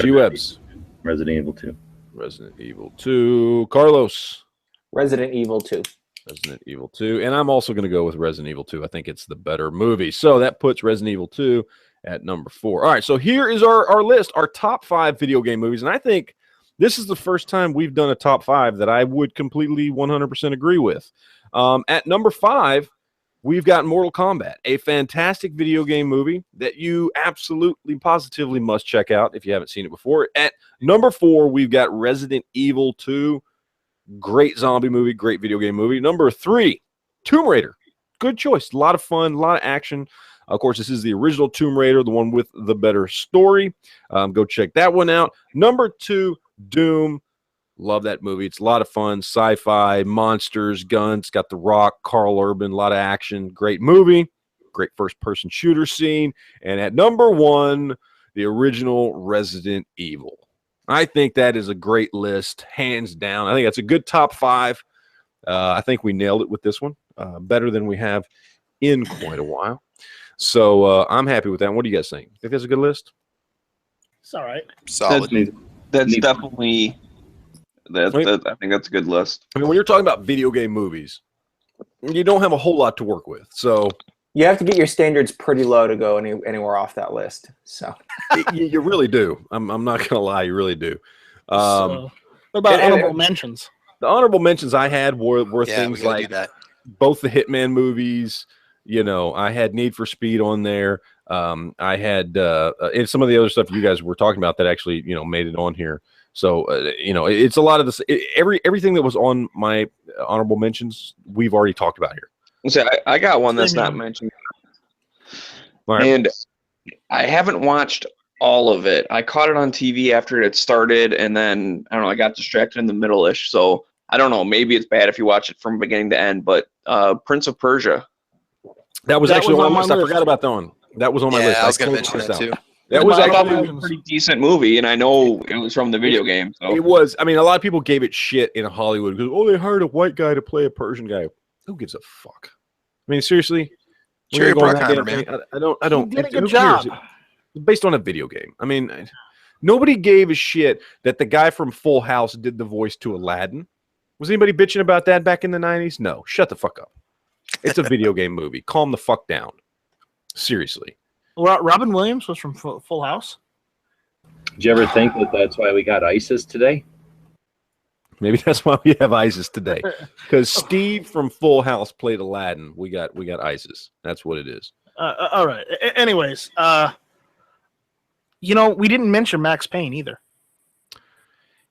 G-Webs. Resident Evil 2. Resident Evil 2. Carlos. Resident Evil 2. Resident Evil 2. And I'm also going to go with Resident Evil 2. I think it's the better movie. So that puts Resident Evil 2 at number 4. All right, so here is our list, our top 5 video game movies. And I think this is the first time we've done a top 5 that I would completely 100% agree with. At number 5, we've got Mortal Kombat, a fantastic video game movie that you absolutely, positively must check out if you haven't seen it before. At number 4, we've got Resident Evil 2. Great zombie movie, great video game movie. Number 3, Tomb Raider. Good choice. A lot of fun, a lot of action. Of course, this is the original Tomb Raider, the one with the better story. Go check that one out. Number 2, Doom. Love that movie. It's a lot of fun. Sci-fi, monsters, guns. Got The Rock, Carl Urban, a lot of action. Great movie. Great first-person shooter scene. And at number 1, the original Resident Evil. I think that is a great list, hands down. I think that's a good top 5. I think we nailed it with this one, better than we have in quite a while. So I'm happy with that. What do you guys think? Think that's a good list? It's all right. Solid. That's definitely. I think that's a good list. I mean, when you're talking about video game movies, you don't have a whole lot to work with. So You have to get your standards pretty low to go anywhere off that list. So you really do. I'm not gonna lie, you really do. So, what about honorable mentions? The honorable mentions I had were things like both the Hitman movies. You know, I had Need for Speed on there. I had and some of the other stuff you guys were talking about that actually, you know, made it on here. So, you know, it's a lot of this. Everything that was on my honorable mentions, we've already talked about here. So I got one that's not mentioned. Right. And I haven't watched all of it. I caught it on TV after it started, and then, I don't know, I got distracted in the middle-ish. So, I don't know. Maybe it's bad if you watch it from beginning to end, but Prince of Persia. That was actually on my list. I forgot about that one. That was on my list. I was going to mention that too. That was actually a pretty decent movie, and I know it was from the video game. So. It was. I mean, a lot of people gave it shit in Hollywood because, oh, they hired a white guy to play a Persian guy. Who gives a fuck? I mean, seriously. Cherry Bruckheimer, man. I don't. He did a good job. It's based on a video game. I mean, nobody gave a shit that the guy from Full House did the voice to Aladdin. Was anybody bitching about that back in the 90s? No. Shut the fuck up. It's a video game movie. Calm the fuck down. Seriously. Well, Robin Williams was from Full House. Did you ever think that that's why we got ISIS today? Maybe that's why we have ISIS today. Because Steve from Full House played Aladdin. We got ISIS. That's what it is. All right. Anyways, you know, we didn't mention Max Payne either.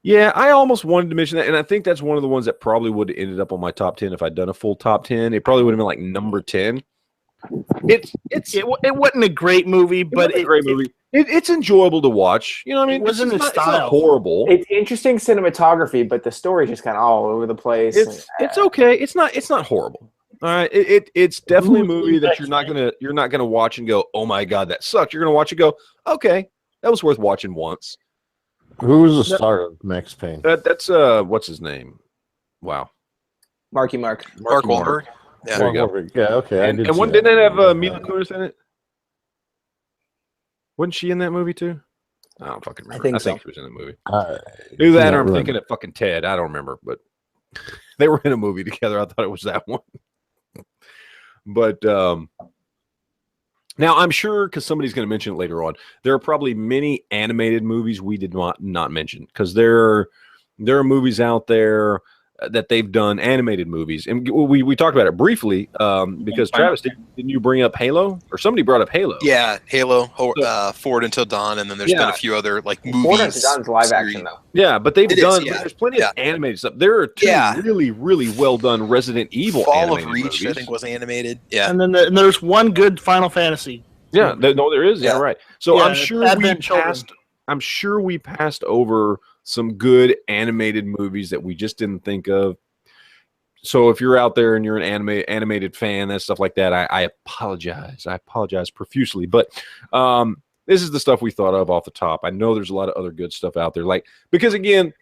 Yeah, I almost wanted to mention that, and I think that's one of the ones that probably would have ended up on my top 10 if I'd done a full top 10. It probably would have been like number 10. It wasn't a great movie, but it's a great movie. It's enjoyable to watch. You know what I mean? It wasn't it's style. not horrible. it's interesting cinematography, but the story's just kind of all over the place. It's okay. It's not horrible. All right. It's definitely a movie that you're not gonna watch and go, oh my god, that sucked. You're gonna watch and go, okay, that was worth watching once. Who was the star of Max Payne? That's what's his name? Wow. Mark. Mark Wahlberg. Yeah. There you go. Yeah, okay. And one didn't it have Mila Kunis in it? Wasn't she in that movie too? I don't fucking remember. I think she was in the movie. Either that or I'm thinking of fucking Ted. I don't remember, but they were in a movie together. I thought it was that one. But now I'm sure, because somebody's going to mention it later on, there are probably many animated movies we did not mention, because there are movies out there that they've done, animated movies, and we talked about it briefly because Travis, didn't you bring up Halo, or somebody brought up Halo? Yeah, Halo, Forward Until Dawn, and then there's been a few other like movies. Forward Until Dawn's live action though. Yeah, but they've done. There's plenty of animated stuff. There are two really, really well done Resident Evil. Fall of Reach, movies. I think, was animated. Yeah, and then there's one good Final Fantasy. Yeah, there is. Yeah, right. So I'm sure we passed over some good animated movies that we just didn't think of. So if you're out there and you're an animated fan, that stuff like that, I apologize. I apologize profusely. But this is the stuff we thought of off the top. I know there's a lot of other good stuff out there. Because again,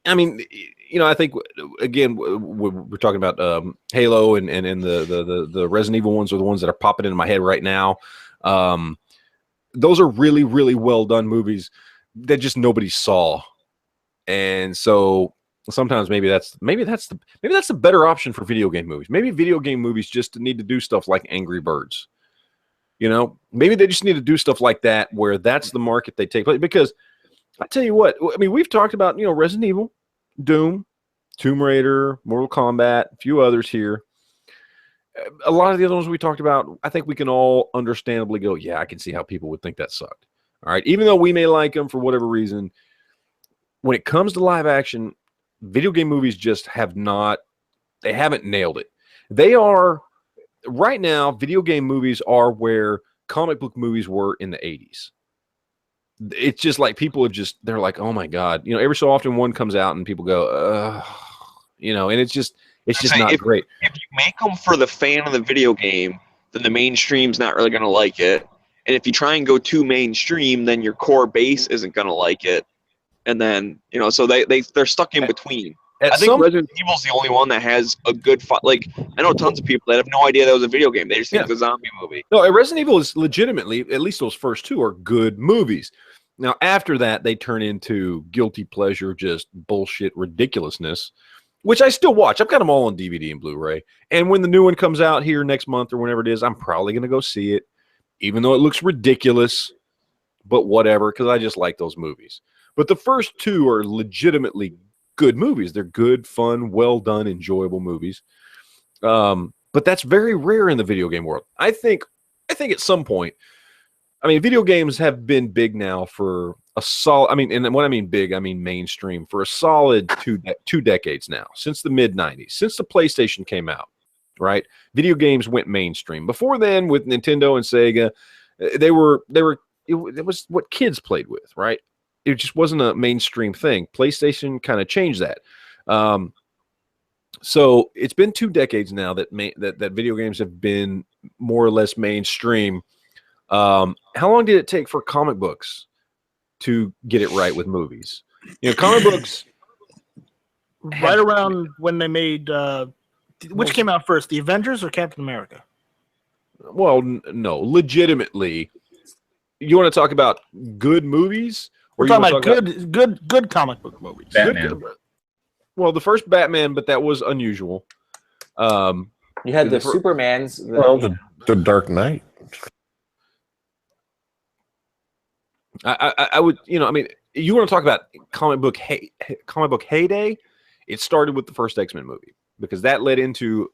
I mean, you know, I think again we're talking about Halo and the Resident Evil ones are the ones that are popping into my head right now. Those are really, really well done movies that just nobody saw, and so sometimes maybe that's the better option for video game movies. Maybe video game movies just need to do stuff like Angry Birds. You know, maybe they just need to do stuff like that where that's the market they take place. Because I tell you what, I mean, we've talked about, you know, Resident Evil, Doom, Tomb Raider, Mortal Kombat, a few others here. a lot of the other ones we talked about, I think we can all understandably go, yeah, I can see how people would think that sucked. All right. Even though we may like them for whatever reason, when it comes to live action, video game movies just they haven't nailed it. They are, right now, video game movies are where comic book movies were in the 80s. It's just like people they're like, oh my God. Every so often one comes out and people go, and it's just not great. If you make them for the fan of the video game, then the mainstream's not really going to like it. And if you try and go too mainstream, then your core base isn't going to like it. And then, so they're stuck in between. I think Resident Evil's the only one that has a good like, I know tons of people that have no idea that was a video game. They just think it's a zombie movie. No, Resident Evil is legitimately, at least those first two are good movies. Now, after that, they turn into guilty pleasure, just bullshit ridiculousness, which I still watch. I've got them all on DVD and Blu-ray. And when the new one comes out here next month or whenever it is, I'm probably going to go see it, even though it looks ridiculous, but whatever, because I just like those movies. But the first two are legitimately good movies. They're good, fun, well done, enjoyable movies. But that's very rare in the video game world. I think at some point, video games have been big now for a solid, and when I mean big, I mean mainstream, for a solid two decades now, since the mid-90s, since the PlayStation came out, right? Video games went mainstream. Before then, with Nintendo and Sega, it was what kids played with, right? It just wasn't a mainstream thing. PlayStation kind of changed that. So it's been 2 decades now that video games have been more or less mainstream. How long did it take for comic books to get it right with movies? Comic books right around when they made which came out first, the Avengers or Captain America? Well, no, legitimately. You want to talk about good movies? We're talking about good comic book movies. Batman. Well, the first Batman, but that was unusual. You had the Supermans. The Dark Knight. I would, you want to talk about comic book heyday? It started with the first X-Men movie, because that led into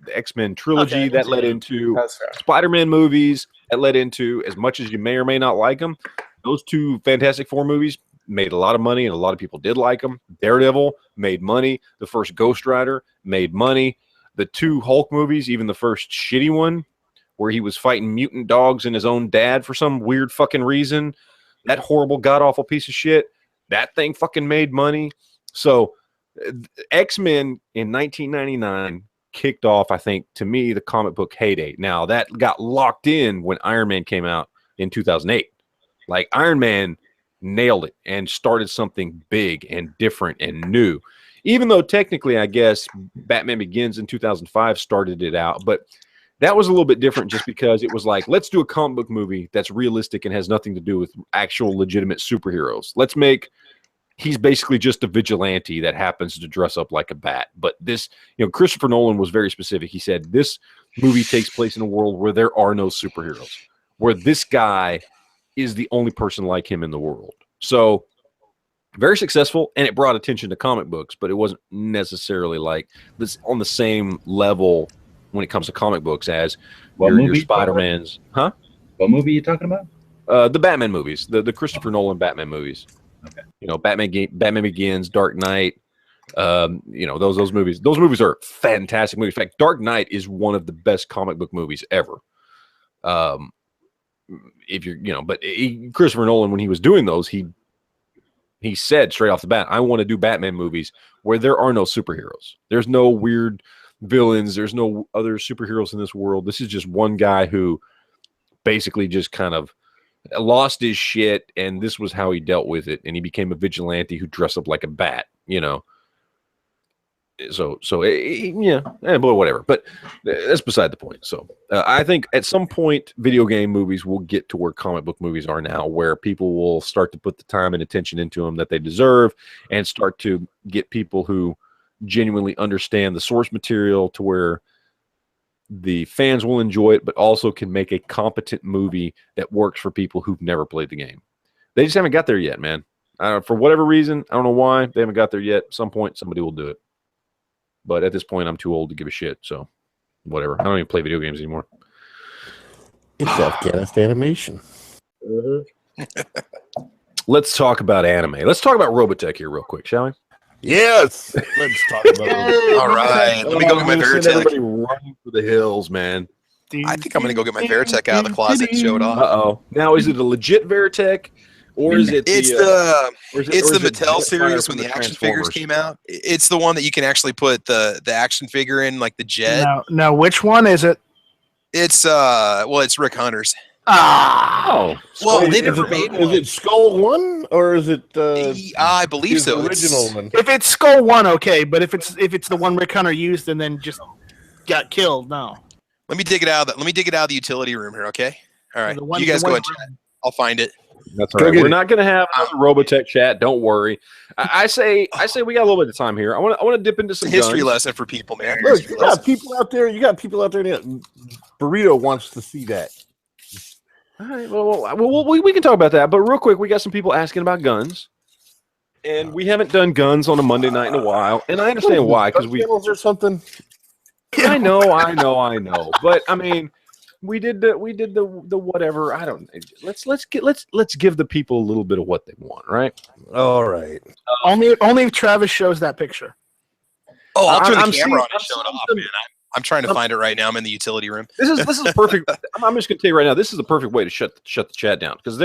the X-Men trilogy. That led into Spider-Man movies. That led into, as much as you may or may not like them, those 2 Fantastic Four movies made a lot of money, and a lot of people did like them. Daredevil made money. The first Ghost Rider made money. The 2 Hulk movies, even the first shitty one, where he was fighting mutant dogs and his own dad for some weird fucking reason, that horrible, god-awful piece of shit, that thing fucking made money. So X-Men in 1999 kicked off, I think, to me, the comic book heyday. Now, that got locked in when Iron Man came out in 2008. Like, Iron Man nailed it and started something big and different and new. Even though technically, I guess, Batman Begins in 2005 started it out. But that was a little bit different, just because it was like, let's do a comic book movie that's realistic and has nothing to do with actual legitimate superheroes. Let's make, he's basically just a vigilante that happens to dress up like a bat. But this, Christopher Nolan was very specific. He said, this movie takes place in a world where there are no superheroes, where this guy is the only person like him in the world. So very successful, and it brought attention to comic books, but it wasn't necessarily like this on the same level when it comes to comic books as your Spider-Mans. Huh? What movie are you talking about? The Batman movies, the Christopher Nolan Batman movies. Okay. Batman Begins, Dark Knight. Those movies. Those movies are fantastic movies. In fact, Dark Knight is one of the best comic book movies ever. If you're, but Christopher Nolan, when he was doing those, he said straight off the bat, I want to do Batman movies where there are no superheroes. There's no weird villains. There's no other superheroes in this world. This is just one guy who basically just kind of lost his shit, and this was how he dealt with it. And he became a vigilante who dressed up like a bat, but whatever. But that's beside the point. So I think at some point, video game movies will get to where comic book movies are now, where people will start to put the time and attention into them that they deserve, and start to get people who genuinely understand the source material to where the fans will enjoy it, but also can make a competent movie that works for people who've never played the game. They just haven't got there yet, man. For whatever reason, I don't know why they haven't got there yet. At some point, somebody will do it. But at this point, I'm too old to give a shit. So whatever. I don't even play video games anymore. It's Afghanistan animation. Let's talk about anime. Let's talk about Robotech here real quick, shall we? Yes. Let's talk about it. All right. Let me go get my Veritech. Everybody running for the hills, man. I think I'm going to go get my Veritech out of the closet and show it off. Uh-oh. Now, is it a legit Veritech? Or is it it's the Mattel series when the action figures came out. It's the one that you can actually put the action figure in, like the jet. Now, which one is it? It's it's Rick Hunter's. Well, they never made one. Is it Skull 1 or is it I believe so. Original one. If it's Skull 1, okay, but if it's the one Rick Hunter used and then just got killed, no. Let me dig it out of the utility room here, okay? All right. You guys go and chat. I'll find it. That's all right. We're not going to have another Robotech chat. Don't worry. I say we got a little bit of time here. I want to dip into some history guns. lesson for people, man. Look, you got people out there. Burrito wants to see that. All right. Well, we can talk about that. But real quick, we got some people asking about guns, and we haven't done guns on a Monday night in a while. And I understand why, because we or something. I know. But I mean, we did the whatever. I don't. Let's give the people a little bit of what they want, right? All right. Only if Travis shows that picture. Oh, I'll turn I'm the camera on and show it off, man. I'm trying to find it right now. I'm in the utility room. This is perfect. I'm just going to tell you right now. This is the perfect way to shut the chat down because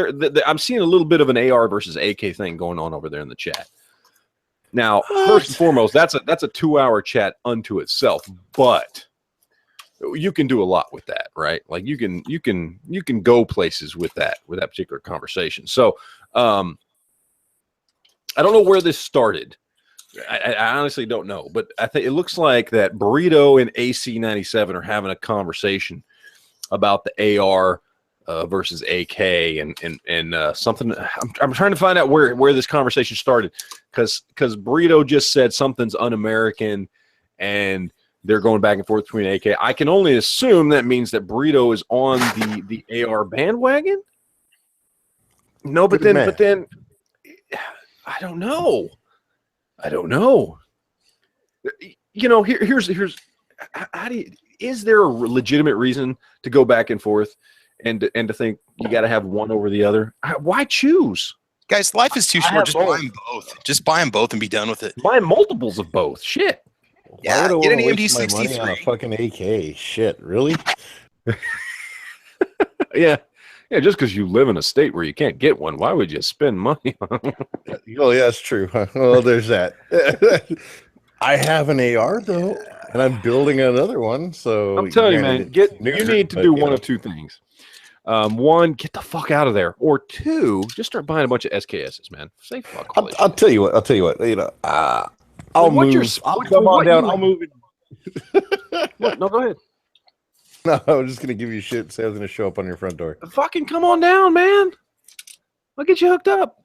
I'm seeing a little bit of an AR versus AK thing going on over there in the chat. Now, first and foremost, that's a 2-hour chat unto itself, but you can do a lot with that, right? Like you can go places with that particular conversation. So, I don't know where this started. I honestly don't know, but I think it looks like that Burrito and AC97 are having a conversation about the AR versus AK and something. I'm trying to find out where this conversation started because Burrito just said something's un-American and they're going back and forth between AK. I can only assume that means that Burrito is on the AR bandwagon. No, but then I don't know. You know, here's how do you, is there a legitimate reason to go back and forth and to think you got to have one over the other? Why choose? Guys, life is too short. Just buy them both. Just buy them both and be done with it. Buy multiples of both. Shit. Yeah, get an AMD-63. On a fucking AK. Shit, really? Yeah. Yeah, just because you live in a state where you can't get one, why would you spend money on it? Oh, yeah, that's true. Well, there's that. I have an AR, though, and I'm building another one. So I'm telling you, man, you need to do one of two things. One, get the fuck out of there. Or two, just start buying a bunch of SKSs, man. Say fuck all this I'll shit. tell you what. You know, I'll move. I'll come on down. I'll move it. No, go ahead. No, I was just gonna give you shit. Say I was gonna show up on your front door. Fucking come on down, man. I'll get you hooked up.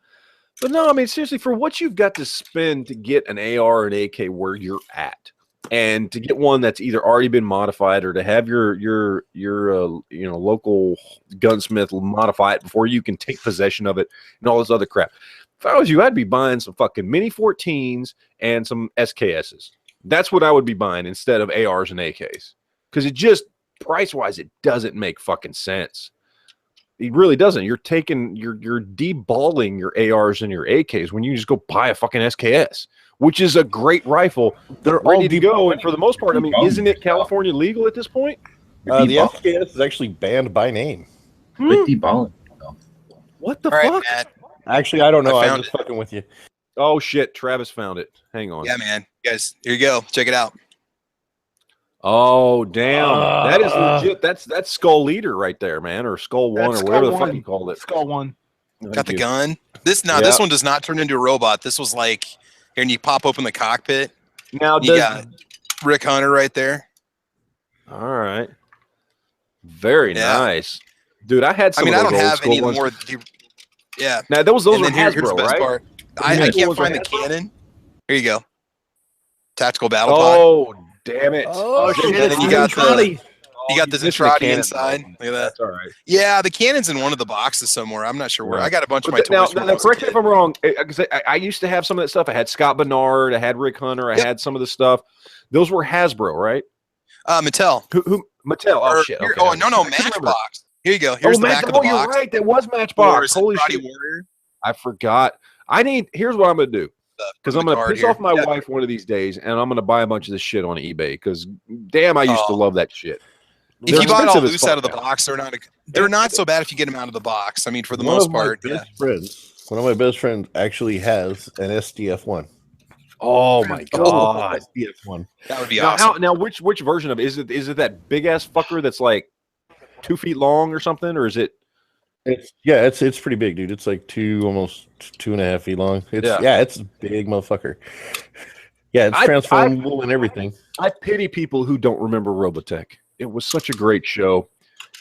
But no, I mean seriously, for what you've got to spend to get an AR and AK where you're at, and to get one that's either already been modified or to have your local gunsmith modify it before you can take possession of it and all this other crap. If I was you, I'd be buying some fucking Mini 14s and some SKSs. That's what I would be buying instead of ARs and AKs. Because it just price-wise, it doesn't make fucking sense. It really doesn't. You're deballing your ARs and your AKs when you just go buy a fucking SKS, which is a great rifle. They're ready to go, and for the most part, I mean, isn't it California legal at this point? The SKS is actually banned by name. But deballing. What the All right, fuck? Matt. Actually, I don't know. I I'm just fucking with you. Oh shit, Travis found it. Hang on. Yeah, man. Guys, here you go. Check it out. Oh damn, that is legit. That's Skull Leader right there, man, or Skull One, or whatever the fuck you called it. Skull One. Got the gun. This one does not turn into a robot. This was like here, and you pop open the cockpit. Now you got Rick Hunter right there. All right, very nice, dude. I had some. I mean, of I those don't have any ones. more. Yeah. Now those were here's the Hasbro, best right? part. I can't find the cannon. Here you go. Tactical battle pod. Oh damn it! Oh shit! And then you got the missing Zentradi inside. Look at that. That's all right. Yeah, the cannon's in one of the boxes somewhere. I'm not sure where. I got a bunch of my toys. Now correct me if I'm wrong. I used to have some of that stuff. I had Scott Bernard. I had Rick Hunter. I had some of the stuff. Those were Hasbro, right? Mattel. Who Mattel? Oh shit. Here, Okay. oh no, Matchbox. Here you go. Here's the back of the box. You're right. That was Matchbox. Holy shit. Warrior. I forgot. Here's what I'm gonna do. Because I'm gonna piss off my wife one of these days, and I'm gonna buy a bunch of this shit on eBay. Because damn, I used to love that shit. If you buy it all loose out of the box, they're not so bad if you get them out of the box. I mean, for the most part. One of my best friends actually has an SDF1. Oh my god, SDF1. That would be awesome. Now, which version of it? Is it that big ass fucker that's like 2 feet long or something, or is it? It's pretty big, dude. It's like almost 2.5 feet long. It's a big motherfucker. Yeah, it's transformable and everything. I pity people who don't remember Robotech. It was such a great show.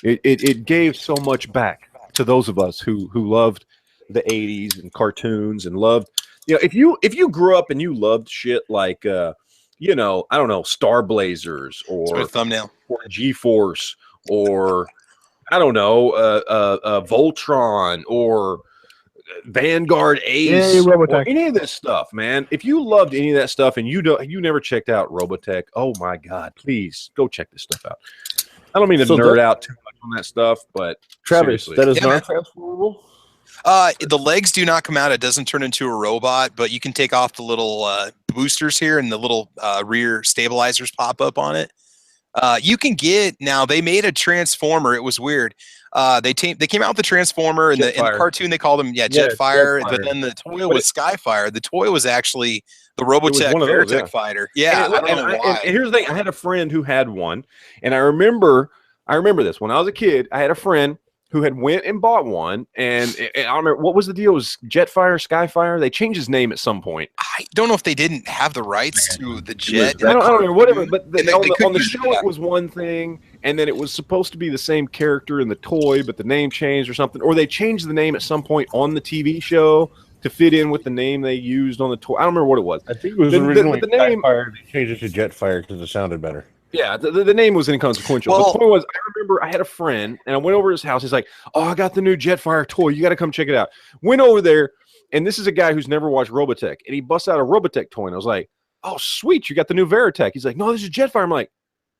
It gave so much back to those of us who loved the 80s and cartoons and loved, if you grew up and you loved shit like I don't know, Star Blazers or thumbnail or G-Force or I don't know, Voltron or Vanguard Ace or any of this stuff, man. If you loved any of that stuff and you never checked out Robotech, oh my god, please go check this stuff out. I don't mean to nerd out too much on that stuff, but Travis, seriously. that is not transformable. The legs do not come out. It doesn't turn into a robot, but you can take off the little boosters here and the little rear stabilizers pop up on it. You can get now. They made a transformer. It was weird. They came out with the transformer in the cartoon. They called them Jetfire. But then the toy was Skyfire. The toy was actually the Robotech Veritech fighter. Yeah, I don't know why. And here's the thing: I had a friend who had one, and I remember this when I was a kid. I had a friend who had went and bought one, and I don't remember what was the deal. It was Jetfire, Skyfire. They changed his name at some point. I don't know if they didn't have the rights to the jet. I don't remember, whatever. But on the show, it was one thing, and then it was supposed to be the same character in the toy, but the name changed or something. Or they changed the name at some point on the TV show to fit in with the name they used on the toy. I don't remember what it was. I think it was originally the name. Skyfire. They changed it to Jetfire because it sounded better. Yeah, the name was inconsequential. Well, the point was, I remember I had a friend, and I went over to his house. He's like, "Oh, I got the new Jetfire toy. You got to come check it out." Went over there, and this is a guy who's never watched Robotech, and he busts out a Robotech toy, and I was like, "Oh, sweet, you got the new Veritech." He's like, "No, this is Jetfire." I'm like,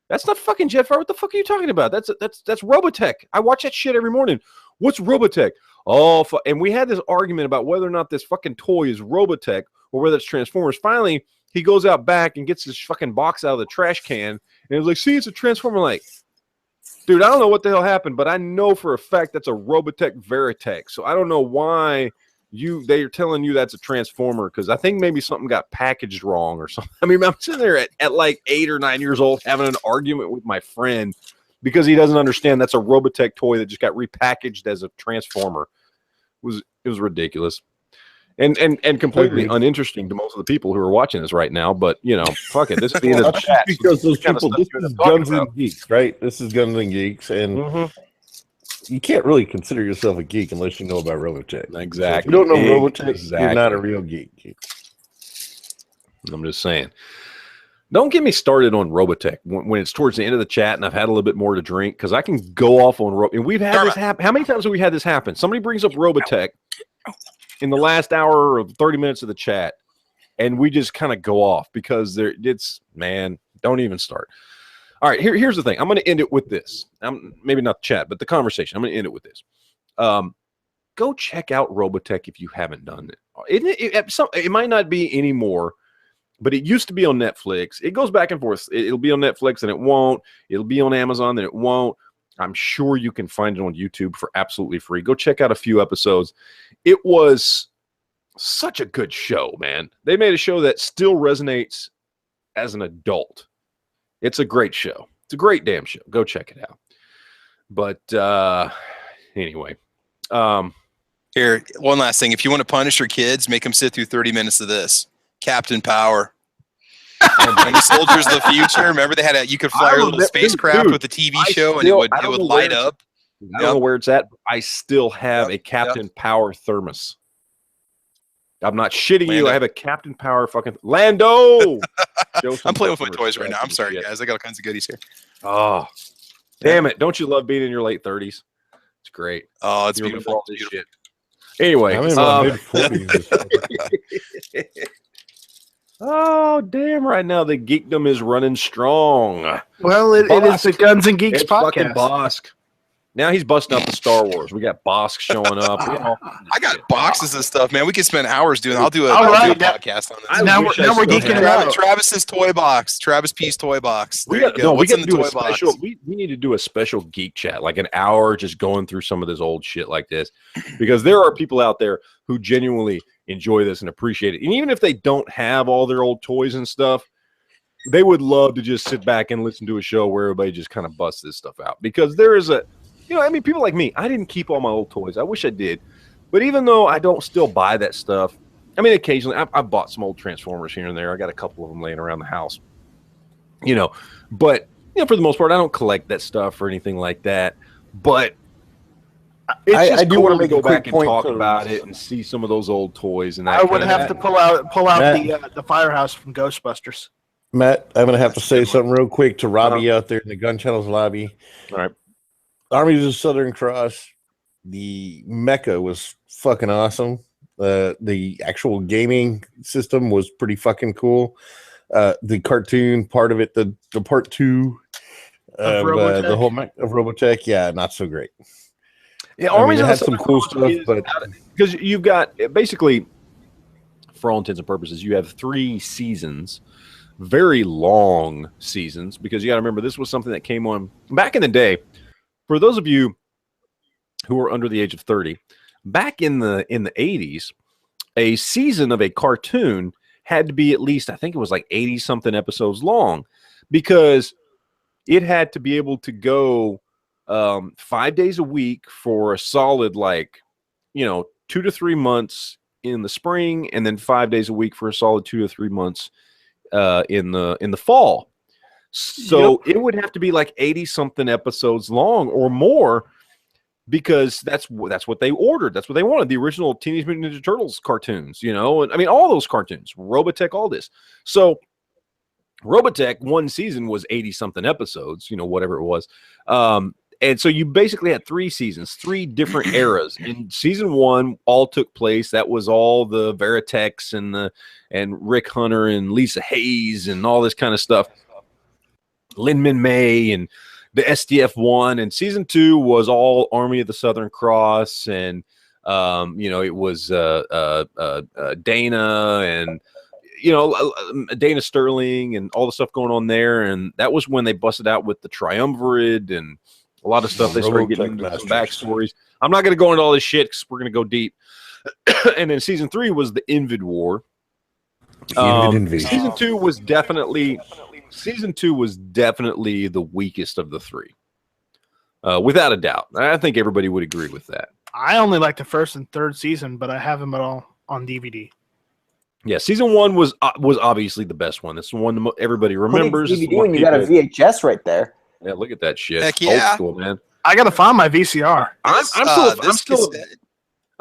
"That's not fucking Jetfire. What the fuck are you talking about? That's Robotech. I watch that shit every morning. What's Robotech?" Oh, and we had this argument about whether or not this fucking toy is Robotech or whether it's Transformers. Finally, he goes out back and gets his fucking box out of the trash can, and he was like, "See, it's a Transformer." I'm like, dude, I don't know what the hell happened, but I know for a fact that's a Robotech Veritech. So I don't know why they're telling you that's a Transformer, because I think maybe something got packaged wrong or something. I mean, I'm sitting there at like 8 or 9 years old having an argument with my friend because he doesn't understand that's a Robotech toy that just got repackaged as a Transformer. It was ridiculous. And completely uninteresting to most of the people who are watching this right now, but fuck it. This is the end of the chat. Because those people, this is Guns and Geeks, right? This is Guns and Geeks, and you can't really consider yourself a geek unless you know about Robotech. Exactly. So if you don't know Robotech, you're not a real geek. I'm just saying. Don't get me started on Robotech when it's towards the end of the chat and I've had a little bit more to drink, because I can go off on Robotech. And we've had this happen. How many times have we had this happen? Somebody brings up Robotech in the last hour of 30 minutes of the chat, and we just kind of go off because don't even start. All right, here's the thing. I'm going to end it with this. Maybe not the chat, but the conversation. I'm going to end it with this. Go check out Robotech if you haven't done it. It might not be anymore, but it used to be on Netflix. It goes back and forth. It'll be on Netflix, and it won't. It'll be on Amazon, then it won't. I'm sure you can find it on YouTube for absolutely free. Go check out a few episodes. It was such a good show, man. They made a show that still resonates as an adult. It's a great show. It's a great damn show. Go check it out. But anyway. Here, one last thing. If you want to punish your kids, make them sit through 30 minutes of this. Captain Power. And the Soldiers of the Future. Remember they had you could fly your little spacecraft with the TV show, and it would light up. I don't know where it's at, but I still have a Captain Power thermos. I'm not shitting you. I have a Captain Power fucking Lando. I'm playing with my toys right now. I'm sorry, guys. I got all kinds of goodies here. Oh, damn it. Don't you love being in your late 30s? It's great. Oh, it's beautiful. Shit. Anyway. I'm in my mid-40s. Oh, damn! Right now, the geekdom is running strong. Well, it is the Guns and Geeks It's fucking podcast. Bosk. Now he's busting out the Star Wars. We got Bosk showing up. I got boxes of stuff, man. We could spend hours doing. I'll do a podcast on this. Now we're geeking out. Travis's toy box. Travis P's toy box. There you go. We What's got in to the do a toy box? special. We need to do a special geek chat, like an hour, just going through some of this old shit like this, because there are people out there who genuinely enjoy this and appreciate it, and even if they don't have all their old toys and stuff, they would love to just sit back and listen to a show where everybody just kind of busts this stuff out, because there is a. People like me, I didn't keep all my old toys. I wish I did. But even though I don't still buy that stuff, occasionally I've bought some old Transformers here and there. I got a couple of them laying around the house. But for the most part, I don't collect that stuff or anything like that. But it's just I do cool want to make go a quick back and point talk to- about it and see some of those old toys. And that I would kind have of to pull out Matt. the firehouse from Ghostbusters. Matt, I'm going to have to say something real quick to Robbie out there in the Gun Channels lobby. All right. Armies of Southern Cross, the mecha was fucking awesome. The actual gaming system was pretty fucking cool. The cartoon part of it, the part 2 of the whole of Robotech, yeah, not so great. Yeah, Armies had some cool stuff, but because you've got basically, for all intents and purposes, you have 3 seasons, very long seasons, because you got to remember this was something that came on back in the day. For those of you who are under the age of 30, back in the 80s, a season of a cartoon had to be at least, I think it was like 80 something episodes long, because it had to be able to go 5 days a week for a solid 2 to 3 months in the spring, and then 5 days a week for a solid 2 to 3 months in the fall. So it would have to be like 80 something episodes long or more, because that's what they ordered. That's what they wanted. The original Teenage Mutant Ninja Turtles cartoons, and all those cartoons, Robotech, all this. So Robotech, one season was 80 something episodes, whatever it was. And so you basically had 3 seasons, 3 different eras. And season 1 all took place. That was all the Veritex and Rick Hunter and Lisa Hayes and all this kind of stuff. Lin-Min May and the SDF-1, and season 2 was all Army of the Southern Cross, and it was Dana and Dana Sterling and all the stuff going on there, and that was when they busted out with the Triumvirate and a lot of stuff. They started getting into some backstories. I'm not going to go into all this shit because we're going to go deep. And then season 3 was the Invid War. Season 2 was definitely. Season 2 was definitely the weakest of the 3, without a doubt. I think everybody would agree with that. I only like the 1st and 3rd season, but I have them all on DVD. Yeah, season 1 was obviously the best one. It's the one everybody remembers. DVD when you got a VHS right there. Yeah, look at that shit. Heck yeah. Old school, man. I gotta find my VCR.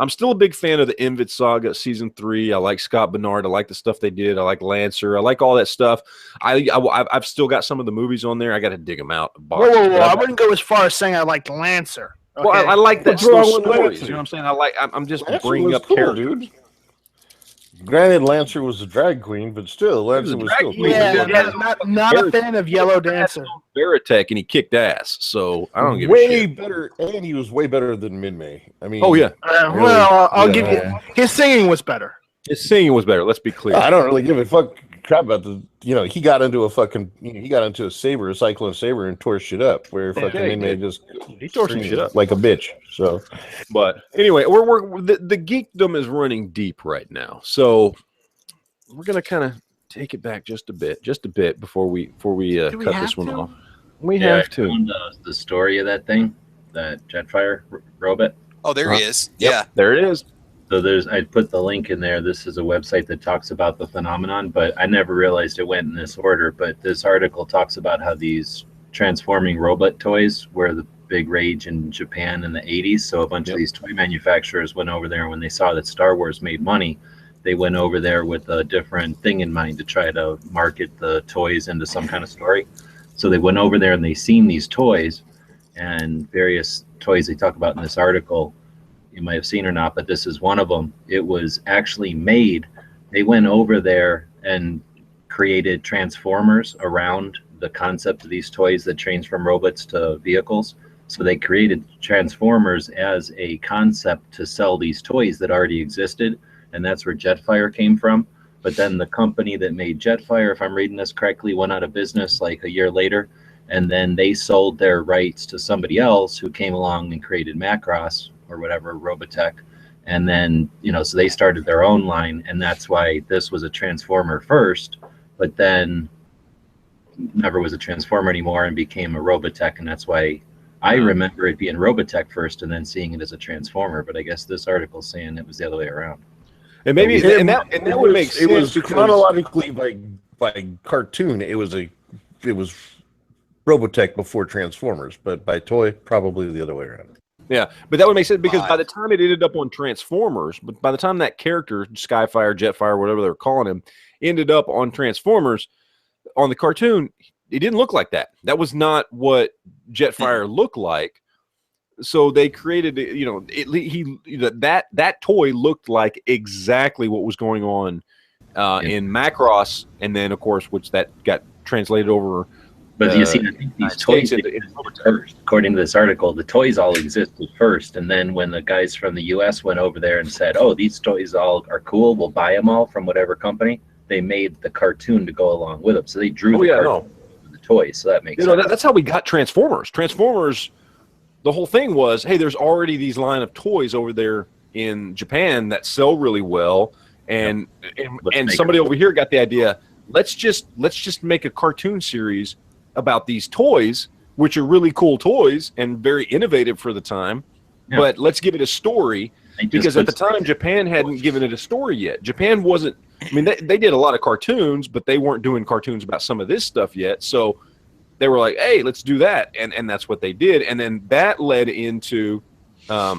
I'm still a big fan of the Invid Saga season 3. I like Scott Bernard. I like the stuff they did. I like Lancer. I like all that stuff. I've still got some of the movies on there. I got to dig them out. Whoa. I wouldn't go as far as saying I liked Lancer. Okay? Well, I like that What's story. wrong with You know what Lancer? I'm saying? I'm just Lancer bringing was up cool, characters. dude. Granted, Lancer was a drag queen, but still, Lancer was still cool. Yeah, not a fan of Yellow Dancer. Veritech, and he kicked ass. So I don't give a way shit. better, and he was way better than Min-May. I mean, Oh yeah, I'll give you. His singing was better. his singing was better. Let's be clear. I don't really give a fuck crap about the. He got into a fucking. He got into a Cyclone Saber, and tore shit up. Where fucking Min-May just he tore some shit up like a bitch. So, but anyway, the geekdom is running deep right now. So we're gonna kind of take it back just a bit before we cut this one off. We have to. I found, the story of that thing, that Jetfire robot. Oh, there he is. Yeah, there it is. So I put the link in there. This is a website that talks about the phenomenon, but I never realized it went in this order. But this article talks about how these transforming robot toys were the big rage in Japan in the 80s. So a bunch of these toy manufacturers went over there, and when they saw that Star Wars made money, they went over there with a different thing in mind to try to market the toys into some kind of story. So they went over there and they seen these toys, and various toys they talk about in this article you might have seen or not, but this is one of them. It was actually made. They went over there and created Transformers around the concept of these toys that change from robots to vehicles. So they created Transformers as a concept to sell these toys that already existed, and that's where Jetfire came from. But then the company that made Jetfire, if I'm reading this correctly, went out of business like a year later, and then they sold their rights to somebody else who came along and created Macross or whatever, Robotech. And then, so they started their own line, and that's why this was a Transformer first, but then never was a Transformer anymore and became a Robotech, and that's why I remember it being Robotech first and then seeing it as a Transformer, but I guess this article's saying it was the other way around. And maybe that would make sense. It was chronologically by cartoon. It was Robotech before Transformers, but by toy, probably the other way around. Yeah, but that would make sense because by the time it ended up on Transformers, but by the time that character, Skyfire, Jetfire, whatever they were calling him, ended up on Transformers, on the cartoon, it didn't look like that. That was not what Jetfire looked like. So they created, that toy looked like exactly what was going on in Macross, and then of course, which that got translated over. But you see, I think these toys first. According to this article, the toys all existed first, and then when the guys from the U.S. went over there and said, "Oh, these toys all are cool, we'll buy them all from whatever company," they made the cartoon to go along with them. So they drew the toys. So that makes sense. That's how we got Transformers. Transformers. The whole thing was, hey, there's already these line of toys over there in Japan that sell really well, and somebody over here got the idea. Let's just make a cartoon series about these toys, which are really cool toys and very innovative for the time. Yeah. But let's give it a story, because at the time Japan hadn't given it a story yet. Japan wasn't. I mean, they did a lot of cartoons, but they weren't doing cartoons about some of this stuff yet. So they were like, hey, let's do that. And that's what they did. And then that led into, a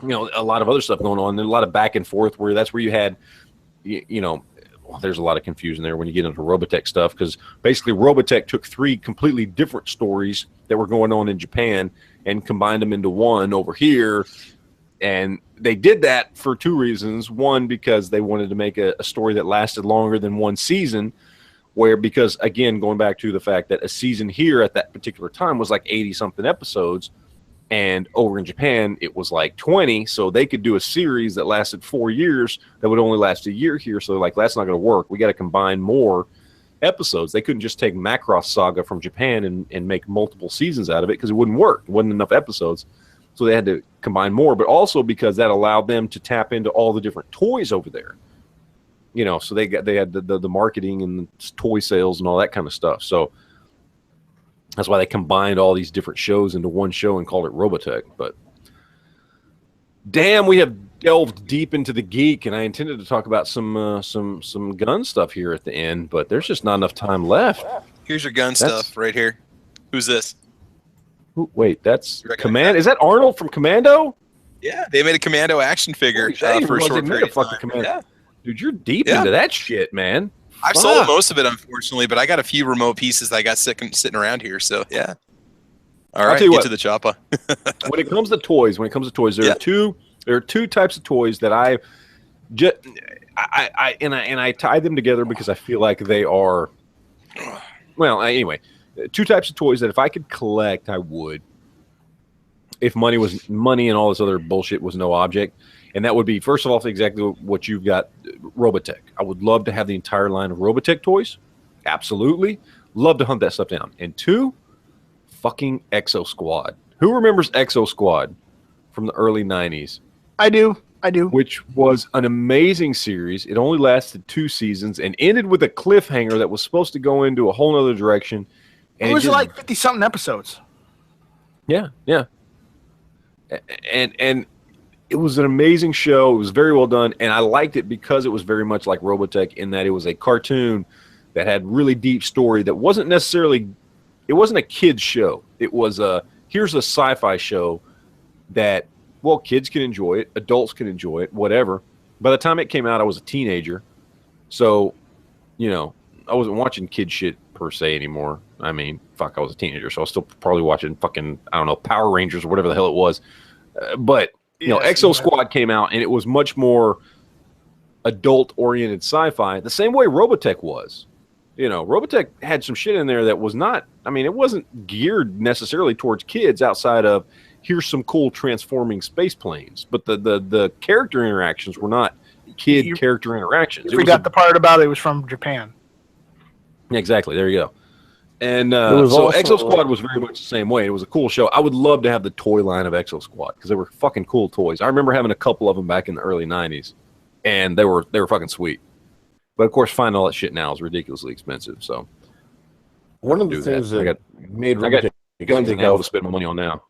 lot of other stuff going on. There's a lot of back and forth where that's where you had, there's a lot of confusion there when you get into Robotech stuff, because basically Robotech took 3 completely different stories that were going on in Japan and combined them into one over here. And they did that for 2 reasons. One, because they wanted to make a story that lasted longer than one season, because, again, going back to the fact that a season here at that particular time was like 80-something episodes, and over in Japan it was like 20, so they could do a series that lasted 4 years that would only last a year here. So they're like, that's not going to work. We got to combine more episodes. They couldn't just take Macross Saga from Japan and make multiple seasons out of it, because it wouldn't work. It wasn't enough episodes. So they had to combine more, but also because that allowed them to tap into all the different toys over there. So they had the marketing and the toy sales and all that kind of stuff. So that's why they combined all these different shows into one show and called it Robotech. But damn, we have delved deep into the geek, and I intended to talk about some gun stuff here at the end, but there's just not enough time left. Here's your gun stuff right here. Who's this? Wait, that's Command. Is that Arnold from Commando? Yeah, they made a Commando action figure for a short period of time. Yeah. Dude, you're deep into that shit, man. I've sold most of it, unfortunately, but I got a few remote pieces that I got sitting around here. So yeah. All right, get to the chopper. When it comes to toys, there are two types of toys that I tie them together because I feel like they are. Well, anyway, 2 types of toys that if I could collect, I would. If money and all this other bullshit was no object. And that would be, first of all, exactly what you've got, Robotech. I would love to have the entire line of Robotech toys. Absolutely. Love to hunt that stuff down. And 2, fucking Exo Squad. Who remembers Exo Squad from the early 90s? I do. Which was an amazing series. It only lasted 2 seasons and ended with a cliffhanger that was supposed to go into a whole other direction. And it was like 50-something episodes. Yeah. And it was an amazing show. It was very well done, and I liked it because it was very much like Robotech in that it was a cartoon that had really deep story that wasn't a kid's show. It was here's a sci-fi show that, well, kids can enjoy it, adults can enjoy it, whatever. By the time it came out, I was a teenager, so, I wasn't watching kid shit per se anymore. I mean, fuck, I was a teenager, so I was still probably watching fucking, I don't know, Power Rangers or whatever the hell it was. But Exo Squad came out, and it was much more adult-oriented sci-fi, the same way Robotech was. Robotech had some shit in there that was not. I mean, it wasn't geared necessarily towards kids outside of here's some cool transforming space planes, but the character interactions were not character interactions. You forgot the part about it was from Japan. Exactly. There you go. And so Exo Squad was very much the same way. It was a cool show. I would love to have the toy line of Exo Squad because they were fucking cool toys. I remember having a couple of them back in the early 90s, and they were fucking sweet. But of course, finding all that shit now is ridiculously expensive. So one of the things that made Robotech guns and to spend my money on now.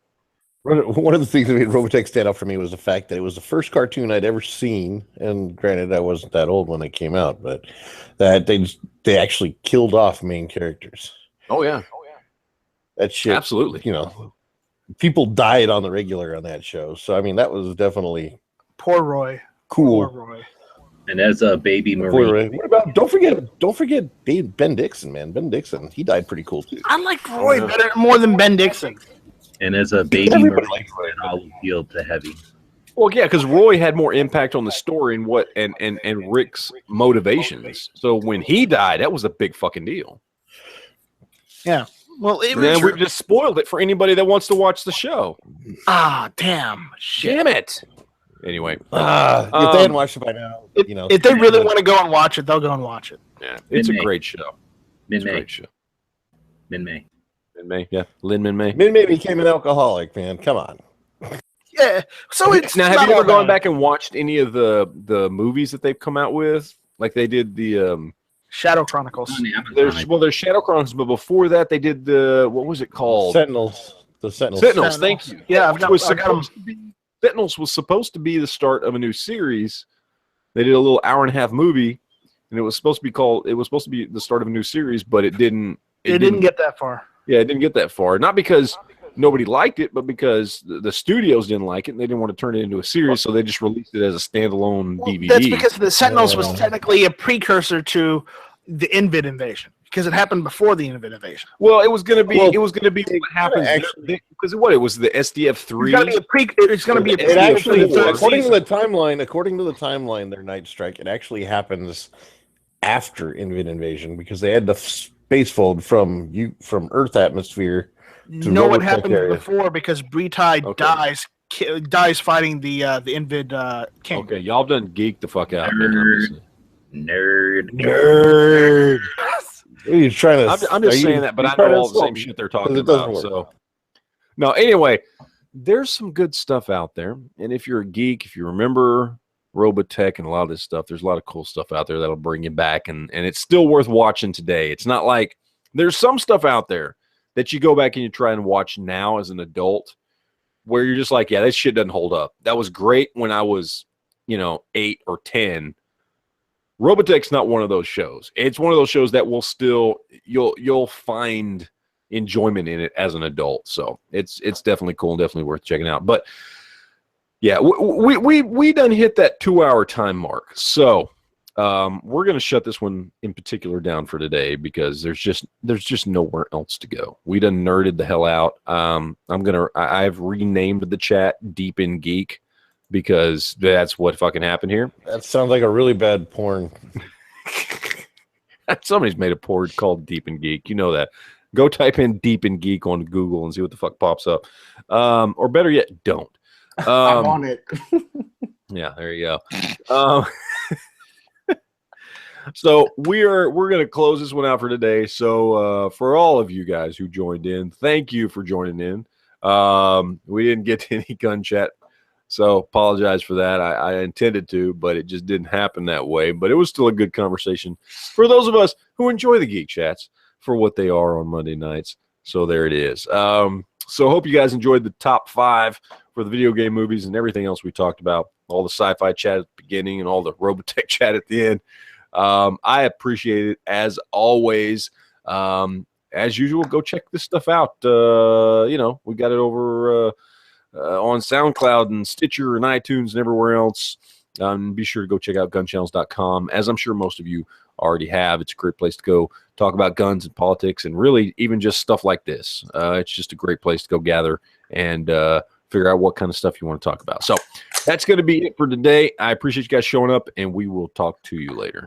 One of the things that made Robotech stand out for me was the fact that it was the first cartoon I'd ever seen, and granted, I wasn't that old when it came out, but that they actually killed off main characters. Oh yeah, that shit. Absolutely. People died on the regular on that show, so I mean that was definitely poor Roy. Cool. Poor Roy. And as a baby Marine, what about? Don't forget Ben Dixon, man. Ben Dixon, he died pretty cool too. I like Roy more than Ben Dixon. And as a baby Marine, it all appealed to Heavy. Well, yeah, because Roy had more impact on the story and Rick's motivations. So when he died, that was a big fucking deal. Yeah. Well, we've just spoiled it for anybody that wants to watch the show. Ah, damn. Shit. Damn it. Anyway. If they hadn't watched it by now, if they really want to go and watch it, they'll go and watch it. Yeah. It's a great show. It's a great show. Min-May. Min-May, yeah. Lin Min-May. Min-May became an alcoholic, man. Come on. Yeah. So it's now, have you ever gone back and watched any of the movies that they've come out with? Like they did the Shadow Chronicles. There's Shadow Chronicles, but before that they did what was it called? Sentinels. The Sentinels. Sentinels, thank you. Yeah, Sentinels was supposed to be the start of a new series. They did a little hour-and-a-half movie, and it was supposed to be the start of a new series, but it didn't. It didn't get that far. Yeah, it didn't get that far. Not because nobody liked it, but because the studios didn't like it, and they didn't want to turn it into a series, so they just released it as a standalone DVD. That's because the Sentinels was technically a precursor to the Invid invasion, because it happened before the Invid invasion. Well, it was going to be. It was going to be what happens because it was the SDF-3. It's going to be It actually, according to the timeline, their Night Strike, it actually happens after Invid invasion because they had the space fold from Earth atmosphere. No, it happened before because Bretai dies fighting the Invid king. Okay, y'all done geek the fuck out. Nerd. You're trying to. I'm just saying that, but I know all the same shit they're talking about. So, no. Anyway, there's some good stuff out there, and if you're a geek, if you remember Robotech and a lot of this stuff, there's a lot of cool stuff out there that'll bring you back, and it's still worth watching today. It's not like there's some stuff out there that you go back and you try and watch now as an adult, where you're just like, yeah, that shit doesn't hold up. That was great when I was, 8 or 10. Robotech's not one of those shows. It's one of those shows that will still you'll find enjoyment in it as an adult. So it's definitely cool and definitely worth checking out. But yeah, we done hit that 2-hour time mark. So we're gonna shut this one in particular down for today because there's just nowhere else to go. We done nerded the hell out. I've renamed the chat Deep in Geek, because that's what fucking happened here. That sounds like a really bad porn. Somebody's made a porn called Deep in Geek. You know that. Go type in Deep in Geek on Google and see what the fuck pops up. Or better yet, don't. I'm on it. Yeah, there you go. So we're going to close this one out for today. So for all of you guys who joined in, thank you for joining in. We didn't get to any gun chat, so apologize for that. I intended to, but it just didn't happen that way. But it was still a good conversation for those of us who enjoy the Geek Chats for what they are on Monday nights. So there it is. So hope you guys enjoyed the top 5 for the video game movies and everything else we talked about. All the sci-fi chat at the beginning and all the Robotech chat at the end. I appreciate it as always. As usual, go check this stuff out. We got it over on SoundCloud and Stitcher and iTunes and everywhere else. Be sure to go check out gunchannels.com, as I'm sure most of you already have. It's a great place to go talk about guns and politics and really even just stuff like this. It's just a great place to go gather and figure out what kind of stuff you want to talk about. So that's going to be it for today. I appreciate you guys showing up, and we will talk to you later.